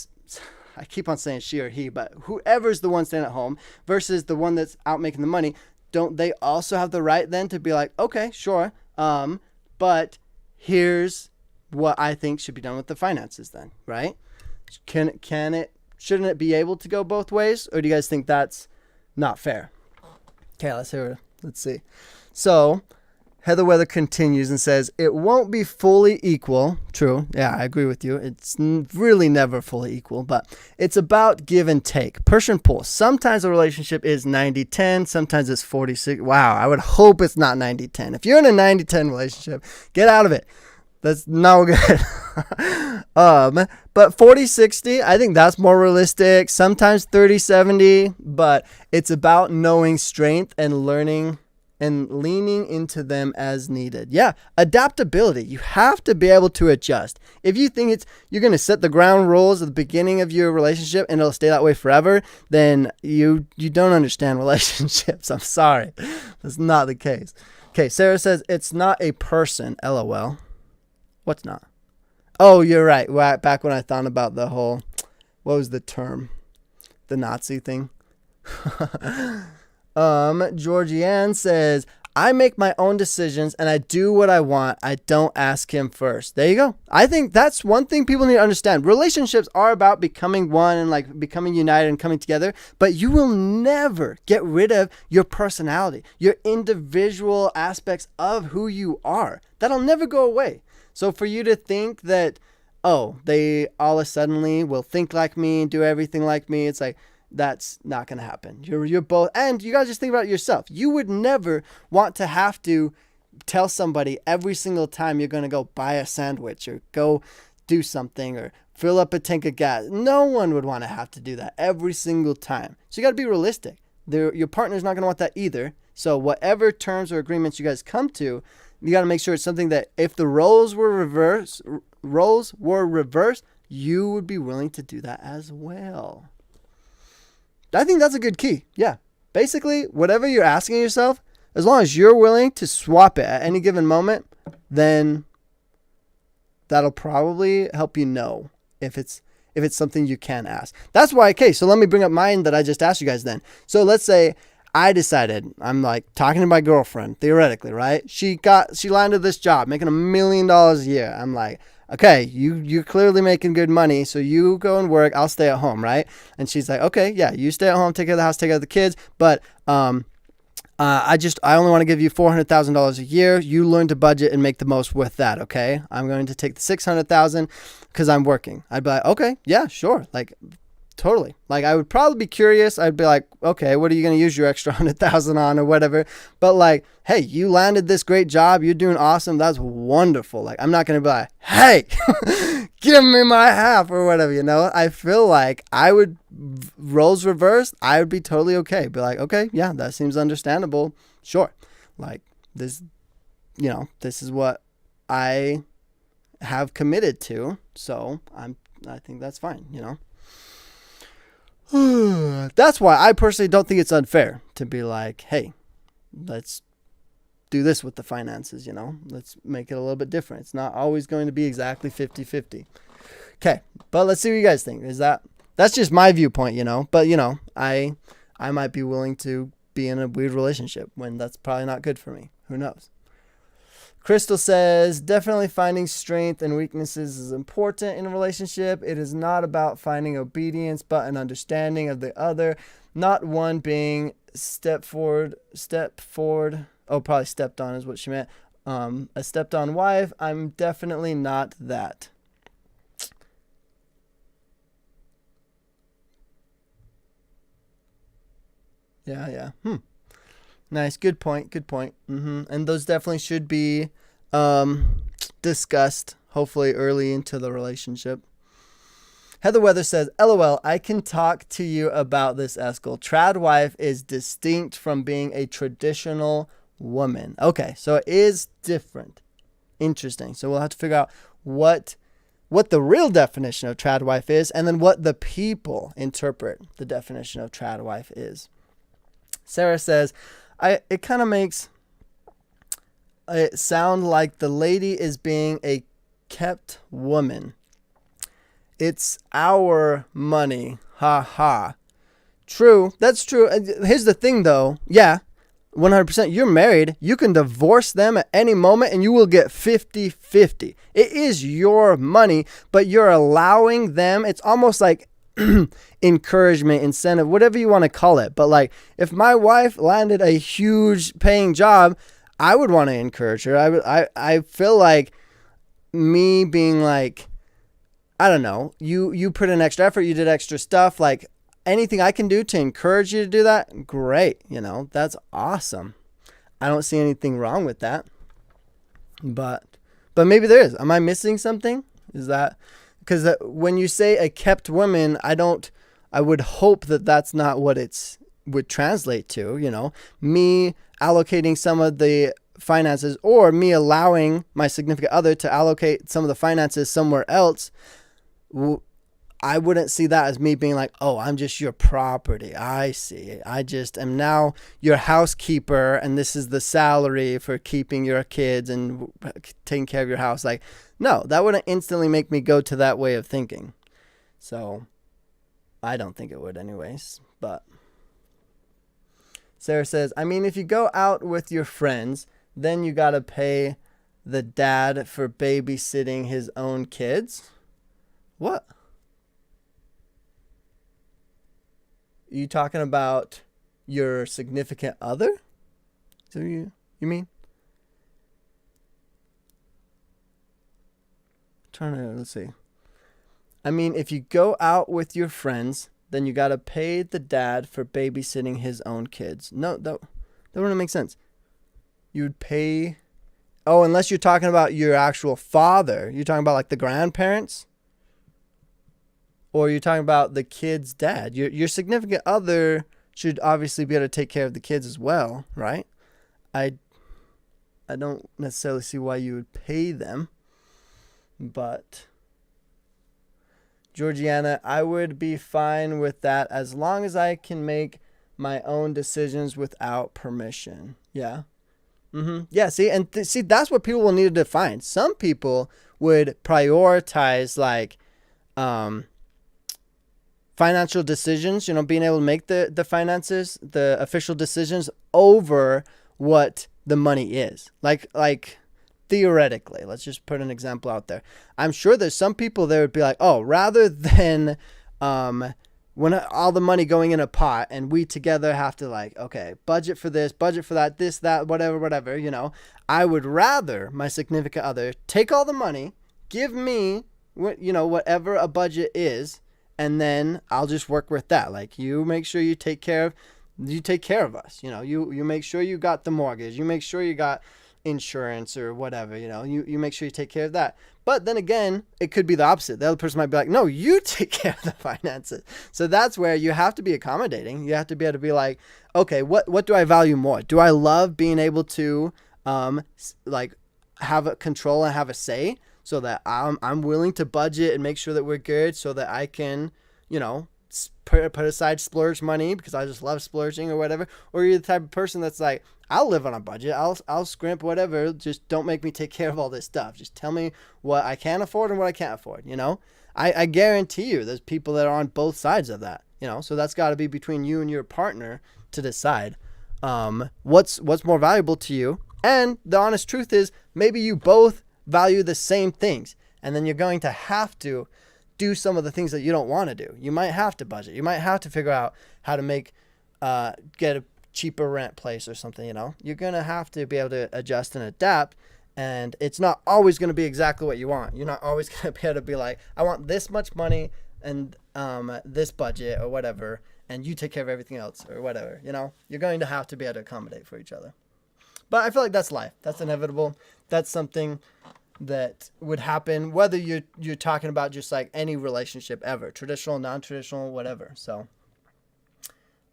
I keep on saying she or he, but whoever's the one staying at home versus the one that's out making the money, don't they also have the right then to be like, okay, sure, but here's what I think should be done with the finances then, right? Shouldn't it be able to go both ways? Or do you guys think that's not fair? Okay, let's see. So Heather Weather continues and says, it won't be fully equal. True. Yeah, I agree with you. It's really never fully equal, but it's about give and take. Push and pull. Sometimes a relationship is 90-10. Sometimes it's 40-60. Wow, I would hope it's not 90-10. If you're in a 90-10 relationship, get out of it. That's no good. But 40-60, I think that's more realistic. Sometimes 30-70, but it's about knowing strength and learning and leaning into them as needed. Yeah, adaptability. You have to be able to adjust. If you think you're going to set the ground rules at the beginning of your relationship and it'll stay that way forever, then you don't understand relationships. I'm sorry. That's not the case. Okay, Sarah says it's not a person. LOL. What's not? Oh, you're right. Back when I thought about the whole, what was the term? The Nazi thing. Georgianne says, I make my own decisions and I do what I want. I don't ask him first. There you go. I think that's one thing people need to understand. Relationships are about becoming one and like becoming united and coming together, but you will never get rid of your personality, your individual aspects of who you are. That'll never go away. So for you to think that, oh, they all of a sudden will think like me and do everything like me, it's like, that's not going to happen. You're both, and you got to just think about it yourself. You would never want to have to tell somebody every single time you're going to go buy a sandwich or go do something or fill up a tank of gas. No one would want to have to do that every single time. So you got to be realistic. Your partner's not going to want that either. So whatever terms or agreements you guys come to, you got to make sure it's something that if the roles were reversed, you would be willing to do that as well. I think that's a good key. Yeah. Basically, whatever you're asking yourself, as long as you're willing to swap it at any given moment, then that'll probably help you know if it's something you can ask. That's why, okay, so let me bring up mine that I just asked you guys then. So let's say I decided, I'm like talking to my girlfriend, theoretically, right? She landed this job, making $1 million a year. I'm like, okay, you're clearly making good money, so you go and work, I'll stay at home, right? And she's like, okay, yeah, you stay at home, take care of the house, take care of the kids, but I only want to give you $400,000 a year. You learn to budget and make the most with that, okay? I'm going to take the $600,000 because I'm working. I'd be like, okay, yeah, sure, like totally. Like I would probably be curious. I'd be like, okay, what are you going to use your extra $100,000 on or whatever? But like, hey, you landed this great job. You're doing awesome. That's wonderful. Like, I'm not going to be like, hey, give me my half or whatever, you know? I feel like I would, roles reversed, I would be totally okay. Be like, okay, yeah, that seems understandable. Sure. Like this, this is what I have committed to. So I think that's fine, That's why I personally don't think it's unfair to be like, hey, let's do this with the finances, Let's make it a little bit different. It's not always going to be exactly 50-50. Okay, but let's see what you guys think. That's just my viewpoint, But, I might be willing to be in a weird relationship when that's probably not good for me. Who knows? Crystal says, definitely finding strength and weaknesses is important in a relationship. It is not about finding obedience, but an understanding of the other. Not one being step forward. Oh, probably stepped on is what she meant. A stepped on wife. I'm definitely not that. Yeah. Nice. Good point. And those definitely should be discussed, hopefully early into the relationship. Heather Weather says, LOL, I can talk to you about this, Eskel. Trad wife is distinct from being a traditional woman. Okay, so it is different. Interesting. So we'll have to figure out what the real definition of trad wife is and then what the people interpret the definition of trad wife is. Sarah says, it kind of makes it sound like the lady is being a kept woman. it's our money. Ha ha. True. That's true. Here's the thing, though. Yeah, 100%. You're married. You can divorce them at any moment and you will get 50-50. It is your money, but you're allowing them. It's almost like encouragement, incentive, whatever you want to call it. But like, if my wife landed a huge paying job, I would want to encourage her. I feel like me being like, I don't know, you put in extra effort, you did extra stuff, like anything I can do to encourage you to do that, great. That's awesome. I don't see anything wrong with that. But maybe there is. Am I missing something? Is that because when you say a kept woman, I would hope that that's not what it's would translate to, me allocating some of the finances or me allowing my significant other to allocate some of the finances somewhere else. I wouldn't see that as me being like, oh, I'm just your property. I see. I just am now your housekeeper and this is the salary for keeping your kids and taking care of your house. Like, no, that wouldn't instantly make me go to that way of thinking. So I don't think it would anyways. But Sarah says, I mean, if you go out with your friends, then you got to pay the dad for babysitting his own kids. What? You talking about your significant other? So you mean? Let's see. I mean, if you go out with your friends, then you got to pay the dad for babysitting his own kids. No, that wouldn't make sense. You would pay. Oh, unless you're talking about your actual father. You're talking about like the grandparents? Or you're talking about the kid's dad. Your significant other should obviously be able to take care of the kids as well, right? I don't necessarily see why you would pay them. But Georgiana, I would be fine with that as long as I can make my own decisions without permission. Yeah. Yeah, see, and see, that's what people will need to define. Some people would prioritize like financial decisions, being able to make the finances, the official decisions over what the money is. Like theoretically, let's just put an example out there. I'm sure there's some people that would be like, oh, rather than when all the money going in a pot and we together have to like, okay, budget for this, budget for that, this, that, whatever, I would rather my significant other take all the money, give me, whatever a budget is, and then I'll just work with that. Like, you make sure you take care of us. You make sure you got the mortgage. You make sure you got insurance or whatever, you make sure you take care of that. But then again, it could be the opposite. The other person might be like, no, you take care of the finances. So that's where you have to be accommodating. You have to be able to be like, okay, what do I value more? Do I love being able to like have a control and have a say so that I'm willing to budget and make sure that we're good so that I can, put aside splurge money because I just love splurging or whatever? Or you're the type of person that's like, I'll live on a budget. I'll scrimp, whatever. Just don't make me take care of all this stuff. Just tell me what I can afford and what I can't afford. I guarantee you there's people that are on both sides of that. So that's got to be between you and your partner to decide what's more valuable to you. And the honest truth is maybe you both value the same things, and then you're going to have to do some of the things that you don't want to do. You might have to budget. You might have to figure out how to get a cheaper rent place or something. You're going to have to be able to adjust and adapt, and it's not always going to be exactly what you want. You're not always going to be able to be like, I want this much money and this budget or whatever, and you take care of everything else or whatever. You're going to have to be able to accommodate for each other. But I feel like that's life. That's inevitable. That's something that would happen whether you're talking about just like any relationship ever, traditional, non-traditional, whatever. So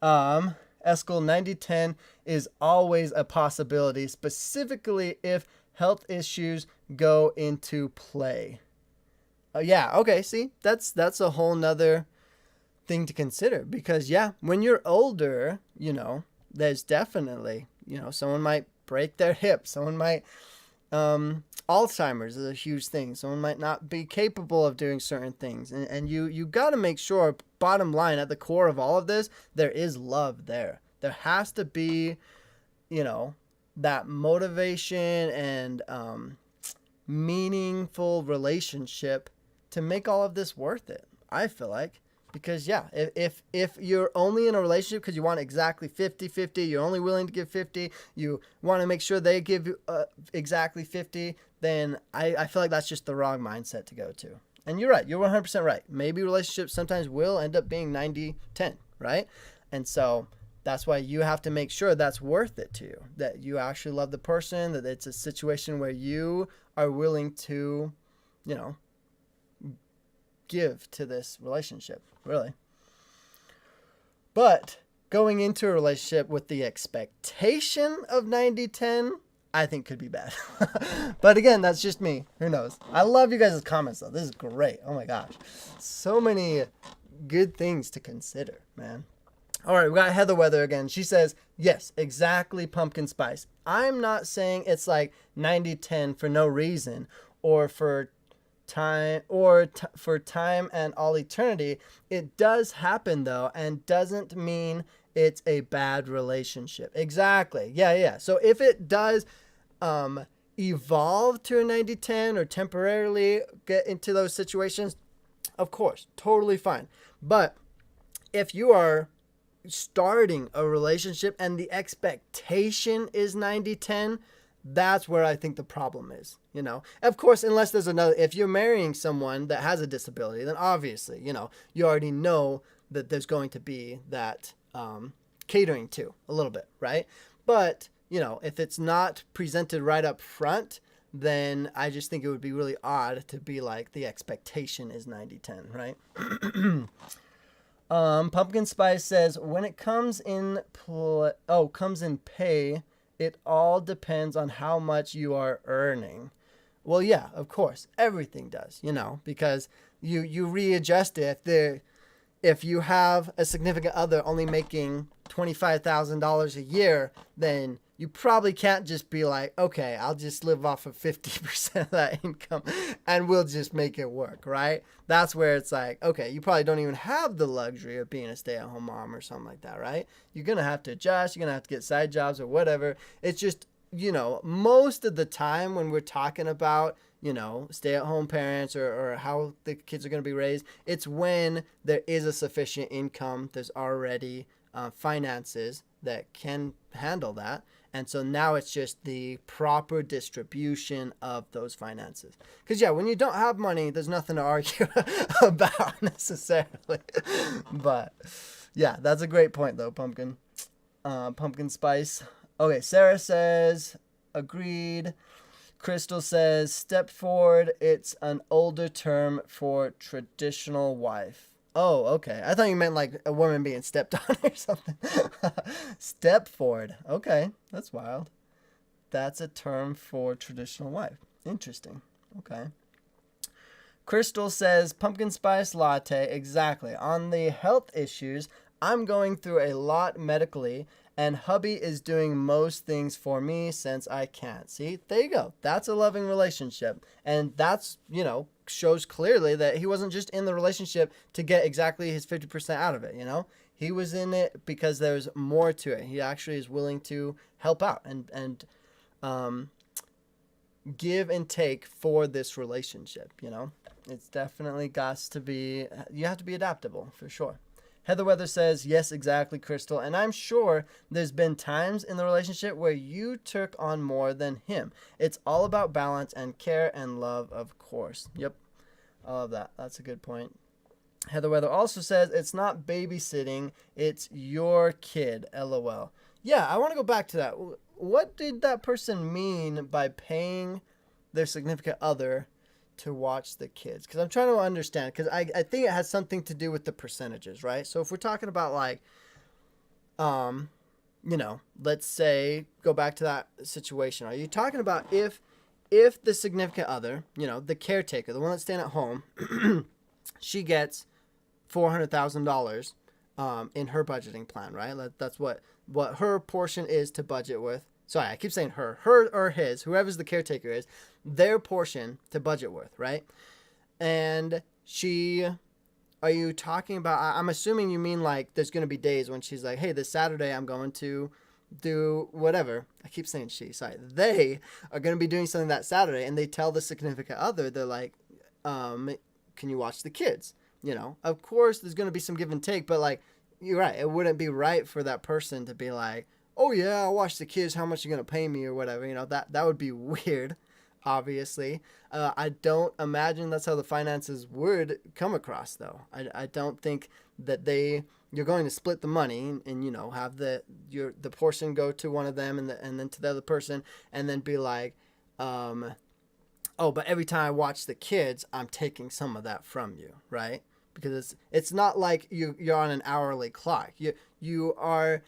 Eskel, 90-10 is always a possibility, specifically if health issues go into play. Yeah, okay, see, that's a whole nother thing to consider because, yeah, when you're older, there's definitely, someone might break their hip, someone might Alzheimer's is a huge thing. Someone might not be capable of doing certain things. And you got to make sure, bottom line, at the core of all of this, there is love there. There has to be, that motivation and meaningful relationship to make all of this worth it, I feel like. Because, yeah, if you're only in a relationship because you want exactly 50-50, you're only willing to give 50, you want to make sure they give you exactly 50, then I feel like that's just the wrong mindset to go to. And you're right. You're 100% right. Maybe relationships sometimes will end up being 90-10, right? And so that's why you have to make sure that's worth it to you, that you actually love the person, that it's a situation where you are willing to, give to this relationship, really. But going into a relationship with the expectation of 90-10, I think could be bad. But again, that's just me. Who knows? I love you guys' comments, though. This is great. Oh my gosh. So many good things to consider, man. All right, we got Heather Weather again. She says, yes, exactly, pumpkin spice. I'm not saying it's like 90-10 for no reason or for time for time and all eternity. It does happen though, and doesn't mean it's a bad relationship. Exactly. Yeah. So if it does evolve to a 90-10 or temporarily get into those situations, of course, totally fine. But if you are starting a relationship and the expectation is 90-10, that's where I think the problem is, Of course, unless there's if you're marrying someone that has a disability, then obviously, you already know that there's going to be that catering to a little bit, right? But, if it's not presented right up front, then I just think it would be really odd to be like the expectation is 90-10, right? Pumpkin Spice says, when it comes in pay, it all depends on how much you are earning. Well, yeah, of course. Everything does, because you readjust it. If you have a significant other only making $25,000 a year, then you probably can't just be like, okay, I'll just live off of 50% of that income and we'll just make it work, right? That's where it's like, okay, you probably don't even have the luxury of being a stay-at-home mom or something like that, right? You're going to have to adjust. You're going to have to get side jobs or whatever. It's just, most of the time when we're talking about, stay-at-home parents or how the kids are going to be raised, it's when there is a sufficient income, there's already finances that can handle that. And so now it's just the proper distribution of those finances. Because, yeah, when you don't have money, there's nothing to argue about necessarily. But, yeah, that's a great point, though, Pumpkin. Pumpkin Spice. Okay, Sarah says, agreed. Crystal says, step forward. It's an older term for traditional wife. Oh, okay. I thought you meant like a woman being stepped on or something. Step forward. Okay, that's wild. That's a term for traditional wife. Interesting. Okay. Crystal says, pumpkin spice latte. Exactly. On the health issues, I'm going through a lot medically, and hubby is doing most things for me since I can't. See, there you go. That's a loving relationship. And that's, shows clearly that he wasn't just in the relationship to get exactly his 50% out of it, He was in it because there's more to it. He actually is willing to help out and give and take for this relationship, It's definitely got to be, you have to be adaptable for sure. Heather Weather says, yes, exactly, Crystal. And I'm sure there's been times in the relationship where you took on more than him. It's all about balance and care and love, of course. Yep. I love that. That's a good point. Heather Weather also says, it's not babysitting. It's your kid. LOL. Yeah, I want to go back to that. What did that person mean by paying their significant other to watch the kids? Because I'm trying to understand, because I think it has something to do with the percentages, right? So if we're talking about like, let's say, go back to that situation. Are you talking about if the significant other, the caretaker, the one that's staying at home, she gets $400,000 in her budgeting plan, right? That's what her portion is to budget with sorry, I keep saying her or his, whoever's the caretaker is, their portion to budget with, right? And are you talking about, I'm assuming you mean like there's going to be days when she's like, hey, this Saturday I'm going to do whatever. I keep saying she, sorry. They are going to be doing something that Saturday, and they tell the significant other, they're like, can you watch the kids? You know, of course there's going to be some give and take, but like, you're right. It wouldn't be right for that person to be like, oh yeah, I'll watch the kids. How much are you going to pay me or whatever? You know, that would be weird, obviously. I don't imagine that's how the finances would come across though. I don't think that you're going to split the money and you know, have the portion go to one of them and then to the other person and then be like, oh, but every time I watch the kids, I'm taking some of that from you, right? Because it's not like you're on an hourly clock. You're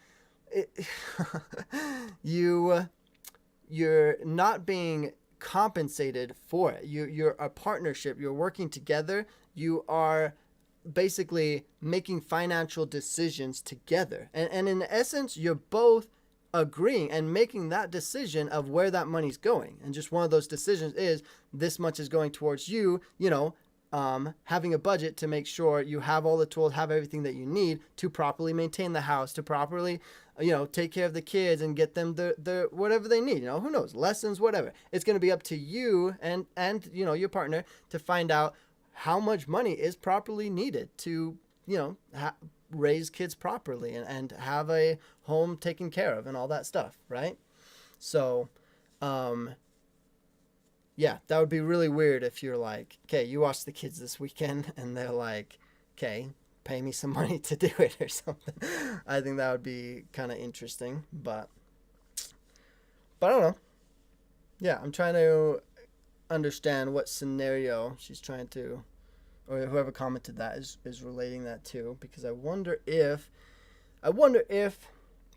not being compensated for it. You're a partnership. You're working together. You are basically making financial decisions together. And in essence, you're both agreeing and making that decision of where that money's going. And just one of those decisions is this much is going towards you, you know, having a budget to make sure you have all the tools, have everything that you need to properly maintain the house, to properly, you know, take care of the kids and get them the whatever they need, you know, who knows, lessons, whatever. It's going to be up to you and, you know, your partner to find out how much money is properly needed to, you know, raise kids properly and have a home taken care of and all that stuff. Right. So, yeah, that would be really weird if you're like, okay, you watch the kids this weekend and they're like, okay, pay me some money to do it or something. I think that would be kind of interesting, but I don't know. Yeah, I'm trying to understand what scenario she's trying to, or whoever commented that is relating that to, because I wonder if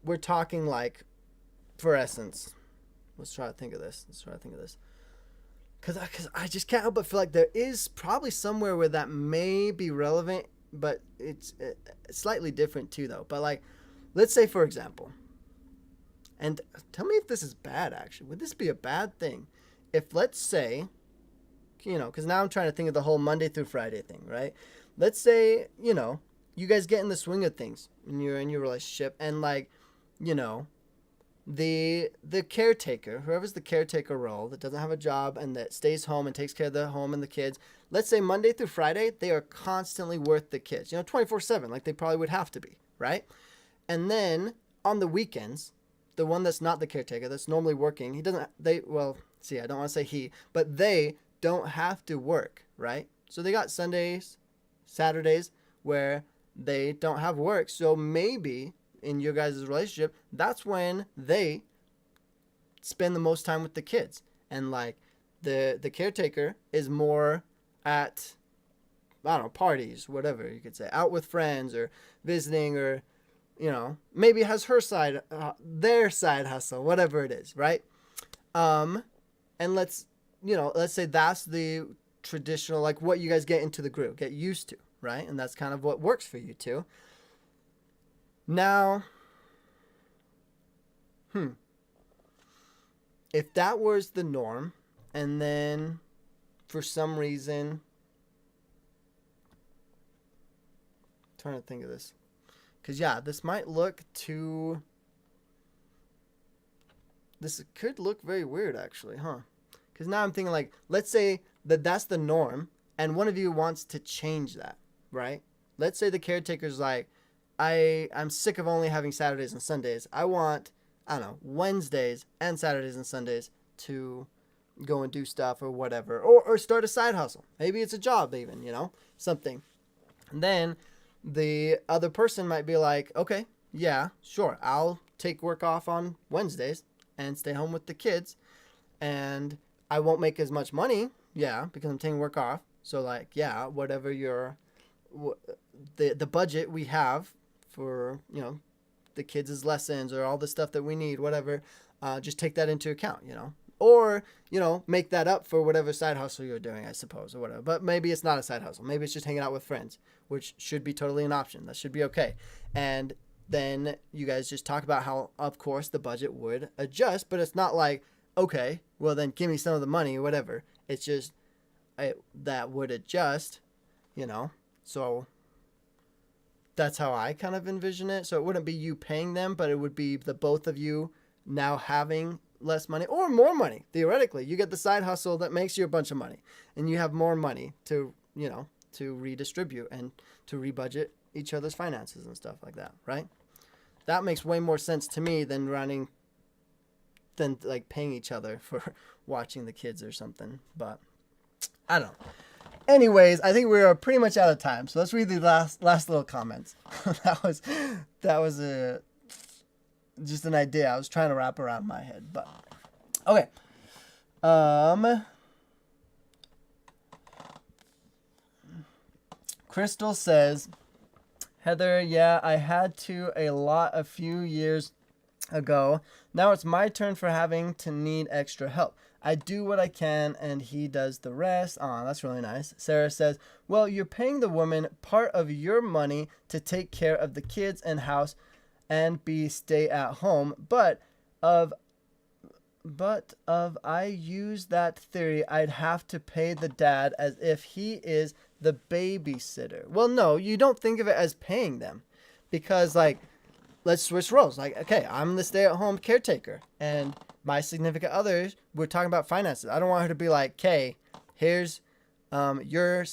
we're talking like, for essence, let's try to think of this. Because I just can't help but feel like there is probably somewhere where that may be relevant, but it's slightly different too, though. But like, let's say, for example, and tell me if this is bad, actually. Would this be a bad thing? If, let's say, you know, because now I'm trying to think of the whole Monday through Friday thing, right? Let's say, you know, you guys get in the swing of things when you're in your relationship, and like, you know, the caretaker, whoever's the caretaker role that doesn't have a job and that stays home and takes care of the home and the kids, let's say Monday through Friday, they are constantly with the kids, you know, 24/7, like they probably would have to be, right? And then on the weekends, the one that's not the caretaker, that's normally working, I don't want to say he, but they don't have to work, right? So they got Sundays, Saturdays where they don't have work. So maybe in your guys' relationship, that's when they spend the most time with the kids. And like the caretaker is more at, I don't know, parties, whatever you could say, out with friends or visiting, or, you know, maybe has her side, their side hustle, whatever it is, right? And let's say that's the traditional, like what you guys get into the group, get used to, right? And that's kind of what works for you two. Now, if that was the norm, and then for some reason, I'm trying to think of this, because yeah, this could look very weird actually, huh? Because now I'm thinking like, let's say that's the norm, and one of you wants to change that, right? Let's say the caretaker's like, I'm sick of only having Saturdays and Sundays. I want, I don't know, Wednesdays and Saturdays and Sundays to go and do stuff or whatever. Or start a side hustle. Maybe it's a job even, you know, something. And then the other person might be like, okay, yeah, sure, I'll take work off on Wednesdays and stay home with the kids. And I won't make as much money, yeah, because I'm taking work off. So like, yeah, whatever the budget we have for, you know, the kids' lessons or all the stuff that we need, whatever, just take that into account, you know, or, you know, make that up for whatever side hustle you're doing, I suppose, or whatever. But maybe it's not a side hustle. Maybe it's just hanging out with friends, which should be totally an option. That should be okay. And then you guys just talk about how, of course, the budget would adjust, but it's not like, okay, well then give me some of the money or whatever. It's just that would adjust, so that's how I kind of envision it. So it wouldn't be you paying them, but it would be the both of you now having less money or more money. Theoretically, you get the side hustle that makes you a bunch of money, and you have more money to redistribute and to rebudget each other's finances and stuff like that, right? That makes way more sense to me than like paying each other for watching the kids or something. But I don't know. Anyways, I think we are pretty much out of time, so let's read the last little comments. that was just an idea I was trying to wrap around my head, but okay. Crystal says, Heather, yeah, I had to a lot a few years ago. Now it's my turn for having to need extra help. I do what I can and he does the rest. Aw, that's really nice. Sarah says, well, you're paying the woman part of your money to take care of the kids and house and be stay at home, but I use that theory, I'd have to pay the dad as if he is the babysitter. Well, no, you don't think of it as paying them, because like, let's switch roles. Like, okay, I'm the stay-at-home caretaker, and my significant other, we're talking about finances. I don't want her to be like, okay, here's your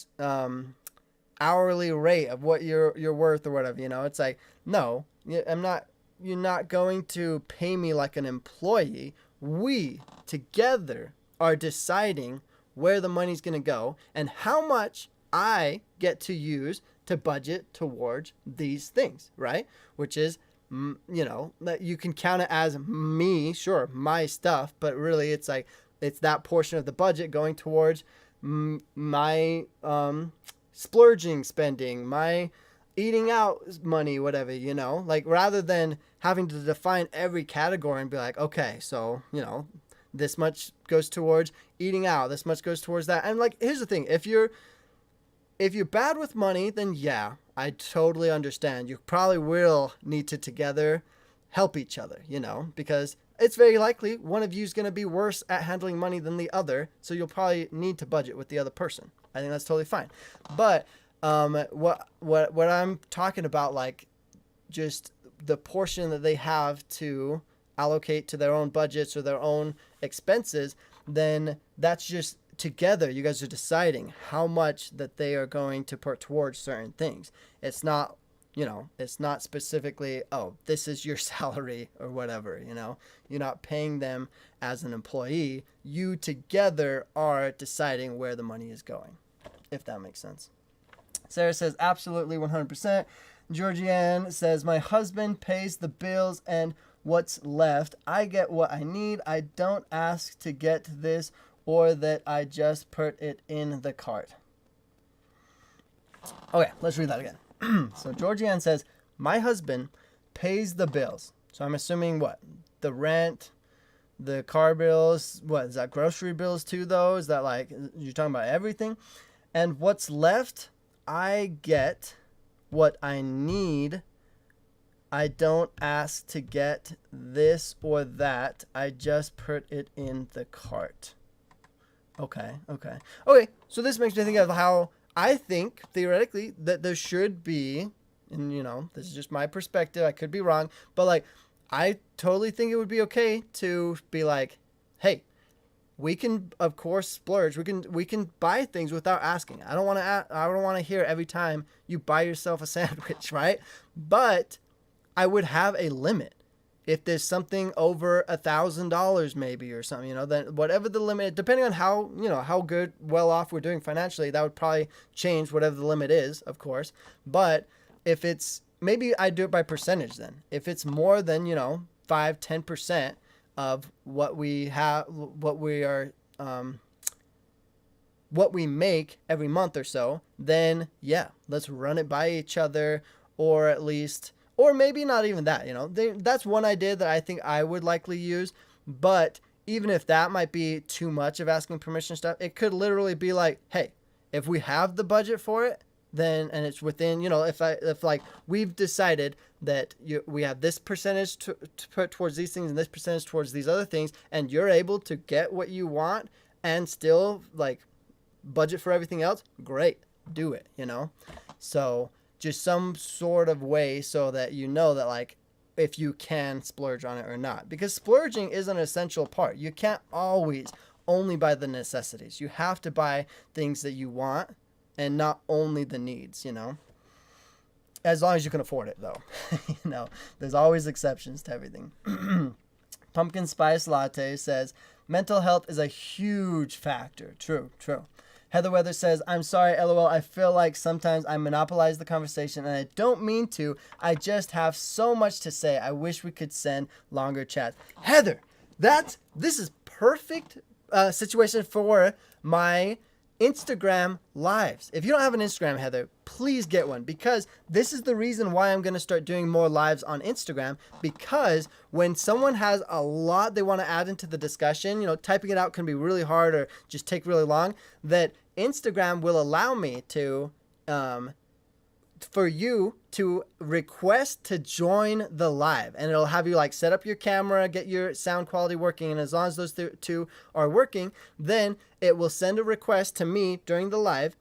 hourly rate of what you're worth or whatever. It's like, no, you're not going to pay me like an employee. We together are deciding where the money's going to go and how much I get to use to budget towards these things, right? Which is, that you can count it as me, sure, my stuff, but really it's like, it's that portion of the budget going towards my splurging spending, my eating out money, whatever, like rather than having to define every category and be like, okay, so, this much goes towards eating out, this much goes towards that. And like, here's the thing, if you're bad with money, then yeah, I totally understand. You probably will need to together help each other, because it's very likely one of you is going to be worse at handling money than the other. So you'll probably need to budget with the other person. I think that's totally fine. But what I'm talking about, like just the portion that they have to allocate to their own budgets or their own expenses, then that's just together. You guys are deciding how much that they are going to put towards certain things. It's not, it's not specifically, oh, this is your salary or whatever, you're not paying them as an employee. You together are deciding where the money is going, if that makes sense. Sarah says, absolutely 100%. Georgianne says, my husband pays the bills and what's left, I get what I need. I don't ask to get this or that I just put it in the cart. Okay, let's read that again. So Georgianne says, my husband pays the bills. So I'm assuming what? The rent, the car bills, what? Is that grocery bills too though? Is that like, you're talking about everything? And what's left, I get what I need. I don't ask to get this or that. I just put it in the cart. Okay. So this makes me think of how I think, theoretically, that there should be, and this is just my perspective, I could be wrong, but like, I totally think it would be okay to be like, hey, we can, of course, splurge. We can buy things without asking. I don't want to hear every time you buy yourself a sandwich, right? But I would have a limit. If there's something over $1,000 maybe or something, then whatever the limit, depending on how, how good, well off we're doing financially, that would probably change whatever the limit is, of course. But if it's, maybe I do it by percentage then. If it's more than, 5-10% of what we have, what we make every month or so, then yeah, let's run it by each other, or at least, or maybe not even that, that's one idea that I think I would likely use. But even if that might be too much of asking permission stuff, it could literally be like, hey, if we have the budget for it, then, and it's within, if like we've decided that we have this percentage to put towards these things and this percentage towards these other things, and you're able to get what you want and still like budget for everything else, great, do it, So just some sort of way so that that like if you can splurge on it or not, because splurging is an essential part. You can't always only buy the necessities. You have to buy things that you want and not only the needs, as long as you can afford it though. There's always exceptions to everything. Pumpkin Spice Latte says mental health is a huge factor. True. Heather Weather says, I'm sorry, LOL. I feel like sometimes I monopolize the conversation and I don't mean to. I just have so much to say. I wish we could send longer chats. Heather, this is perfect situation for my Instagram lives. If you don't have an Instagram, Heather, please get one, because this is the reason why I'm going to start doing more lives on Instagram, because when someone has a lot they want to add into the discussion, typing it out can be really hard or just take really long, that Instagram will allow me to for you to request to join the live, and it'll have you like set up your camera, get your sound quality working, and as long as those two are working, then it will send a request to me during the live,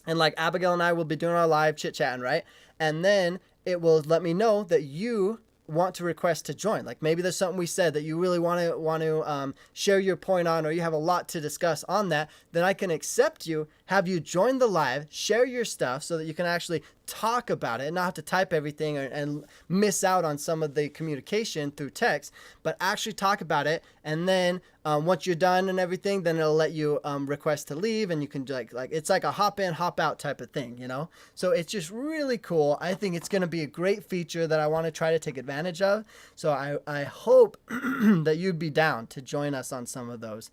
and like Abigail and I will be doing our live chit-chatting, right? And then it will let me know that you want to request to join. Like maybe there's something we said that you really want to share your point on, or you have a lot to discuss on that, then I can accept you, have you join the live, share your stuff so that you can actually talk about it and not have to type everything and miss out on some of the communication through text, but actually talk about it. And then once you're done and everything, then it'll let you request to leave, and you can like it's like a hop in, hop out type of thing, So it's just really cool. I think it's going to be a great feature that I want to try to take advantage of. So I hope that you'd be down to join us on some of those,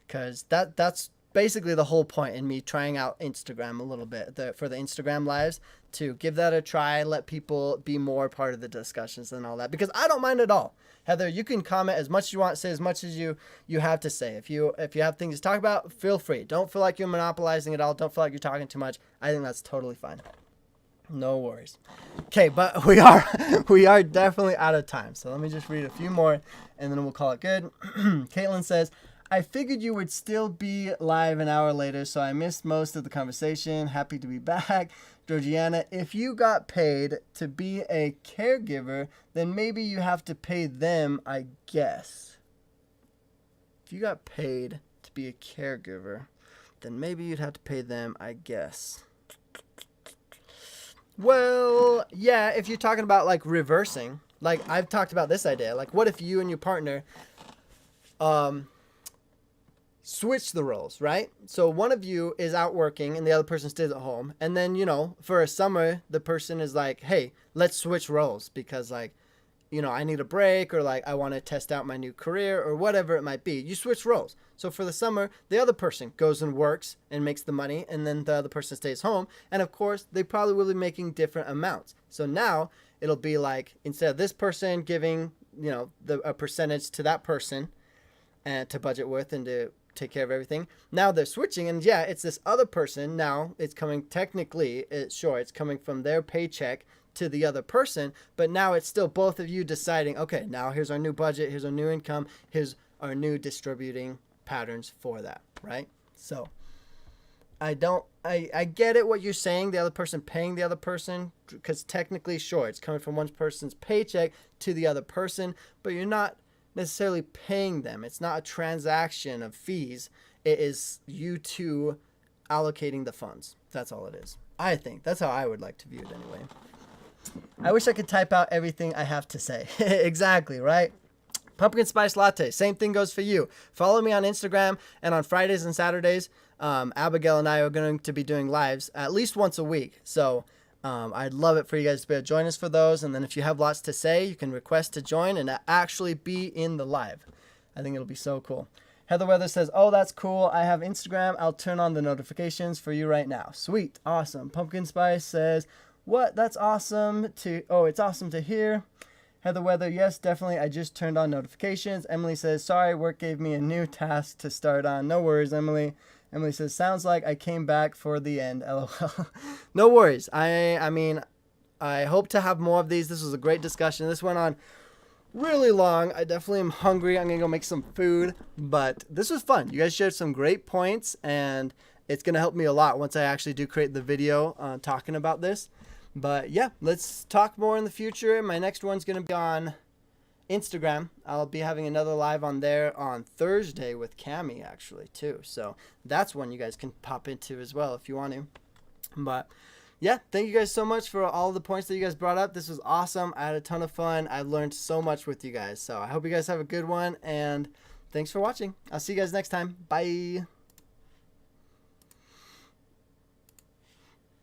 because that's basically the whole point in me trying out Instagram a little bit for the Instagram lives, to give that a try, let people be more part of the discussions and all that, because I don't mind at all. Heather, you can comment as much as you want, say as much as you have to say. If you have things to talk about, feel free. Don't feel like you're monopolizing it all. Don't feel like you're talking too much. I think that's totally fine. No worries. Okay, but we are definitely out of time. So let me just read a few more and then we'll call it good. Caitlin says, I figured you would still be live an hour later, so I missed most of the conversation. Happy to be back. Georgiana, if you got paid to be a caregiver, then maybe you have to pay them, I guess. If you got paid to be a caregiver, then maybe you'd have to pay them, I guess. Well, yeah, if you're talking about like reversing, like I've talked about this idea, like what if you and your partner switch the roles, right? So one of you is out working and the other person stays at home. And then, for a summer, the person is like, hey, let's switch roles because like, I need a break, or like I want to test out my new career, or whatever it might be. You switch roles. So for the summer, the other person goes and works and makes the money, and then the other person stays home. And of course, they probably will be making different amounts. So now it'll be like, instead of this person giving, a percentage to that person and to budget with and to take care of everything, now they're switching, and yeah, it's this other person. Now it's coming, technically, it's coming from their paycheck to the other person, but now it's still both of you deciding, okay, now here's our new budget, here's our new income, here's our new distributing patterns for that, right? So I get it what you're saying, the other person paying the other person, because technically, sure, it's coming from one person's paycheck to the other person, but you're not necessarily paying them. It's not a transaction of fees. It is you two allocating the funds. That's all it is. I think that's how I would like to view it anyway. I wish I could type out everything I have to say. Exactly, right? Pumpkin Spice Latte, same thing goes for you. Follow me on Instagram, and on Fridays and Saturdays, Abigail and I are going to be doing lives at least once a week. So I'd love it for you guys to be able to join us for those. And then if you have lots to say, you can request to join and actually be in the live. I think it'll be so cool. Heather Weather says, oh, that's cool. I have Instagram. I'll turn on the notifications for you right now. Sweet. Awesome. Pumpkin Spice says, what? That's awesome it's awesome to hear. Heather Weather, yes, definitely. I just turned on notifications. Emily says, sorry, work gave me a new task to start on. No worries, Emily. Emily says, sounds like I came back for the end. LOL. No worries. I mean, I hope to have more of these. This was a great discussion. This went on really long. I definitely am hungry. I'm going to go make some food. But this was fun. You guys shared some great points, and it's going to help me a lot once I actually do create the video talking about this. But yeah, let's talk more in the future. My next one's going to be on Instagram. I'll be having another live on there on Thursday with Cami actually too. So that's one you guys can pop into as well if you want to. But yeah, thank you guys so much for all the points that you guys brought up. This was awesome. I had a ton of fun. I learned so much with you guys. So I hope you guys have a good one, and thanks for watching. I'll see you guys next time. Bye.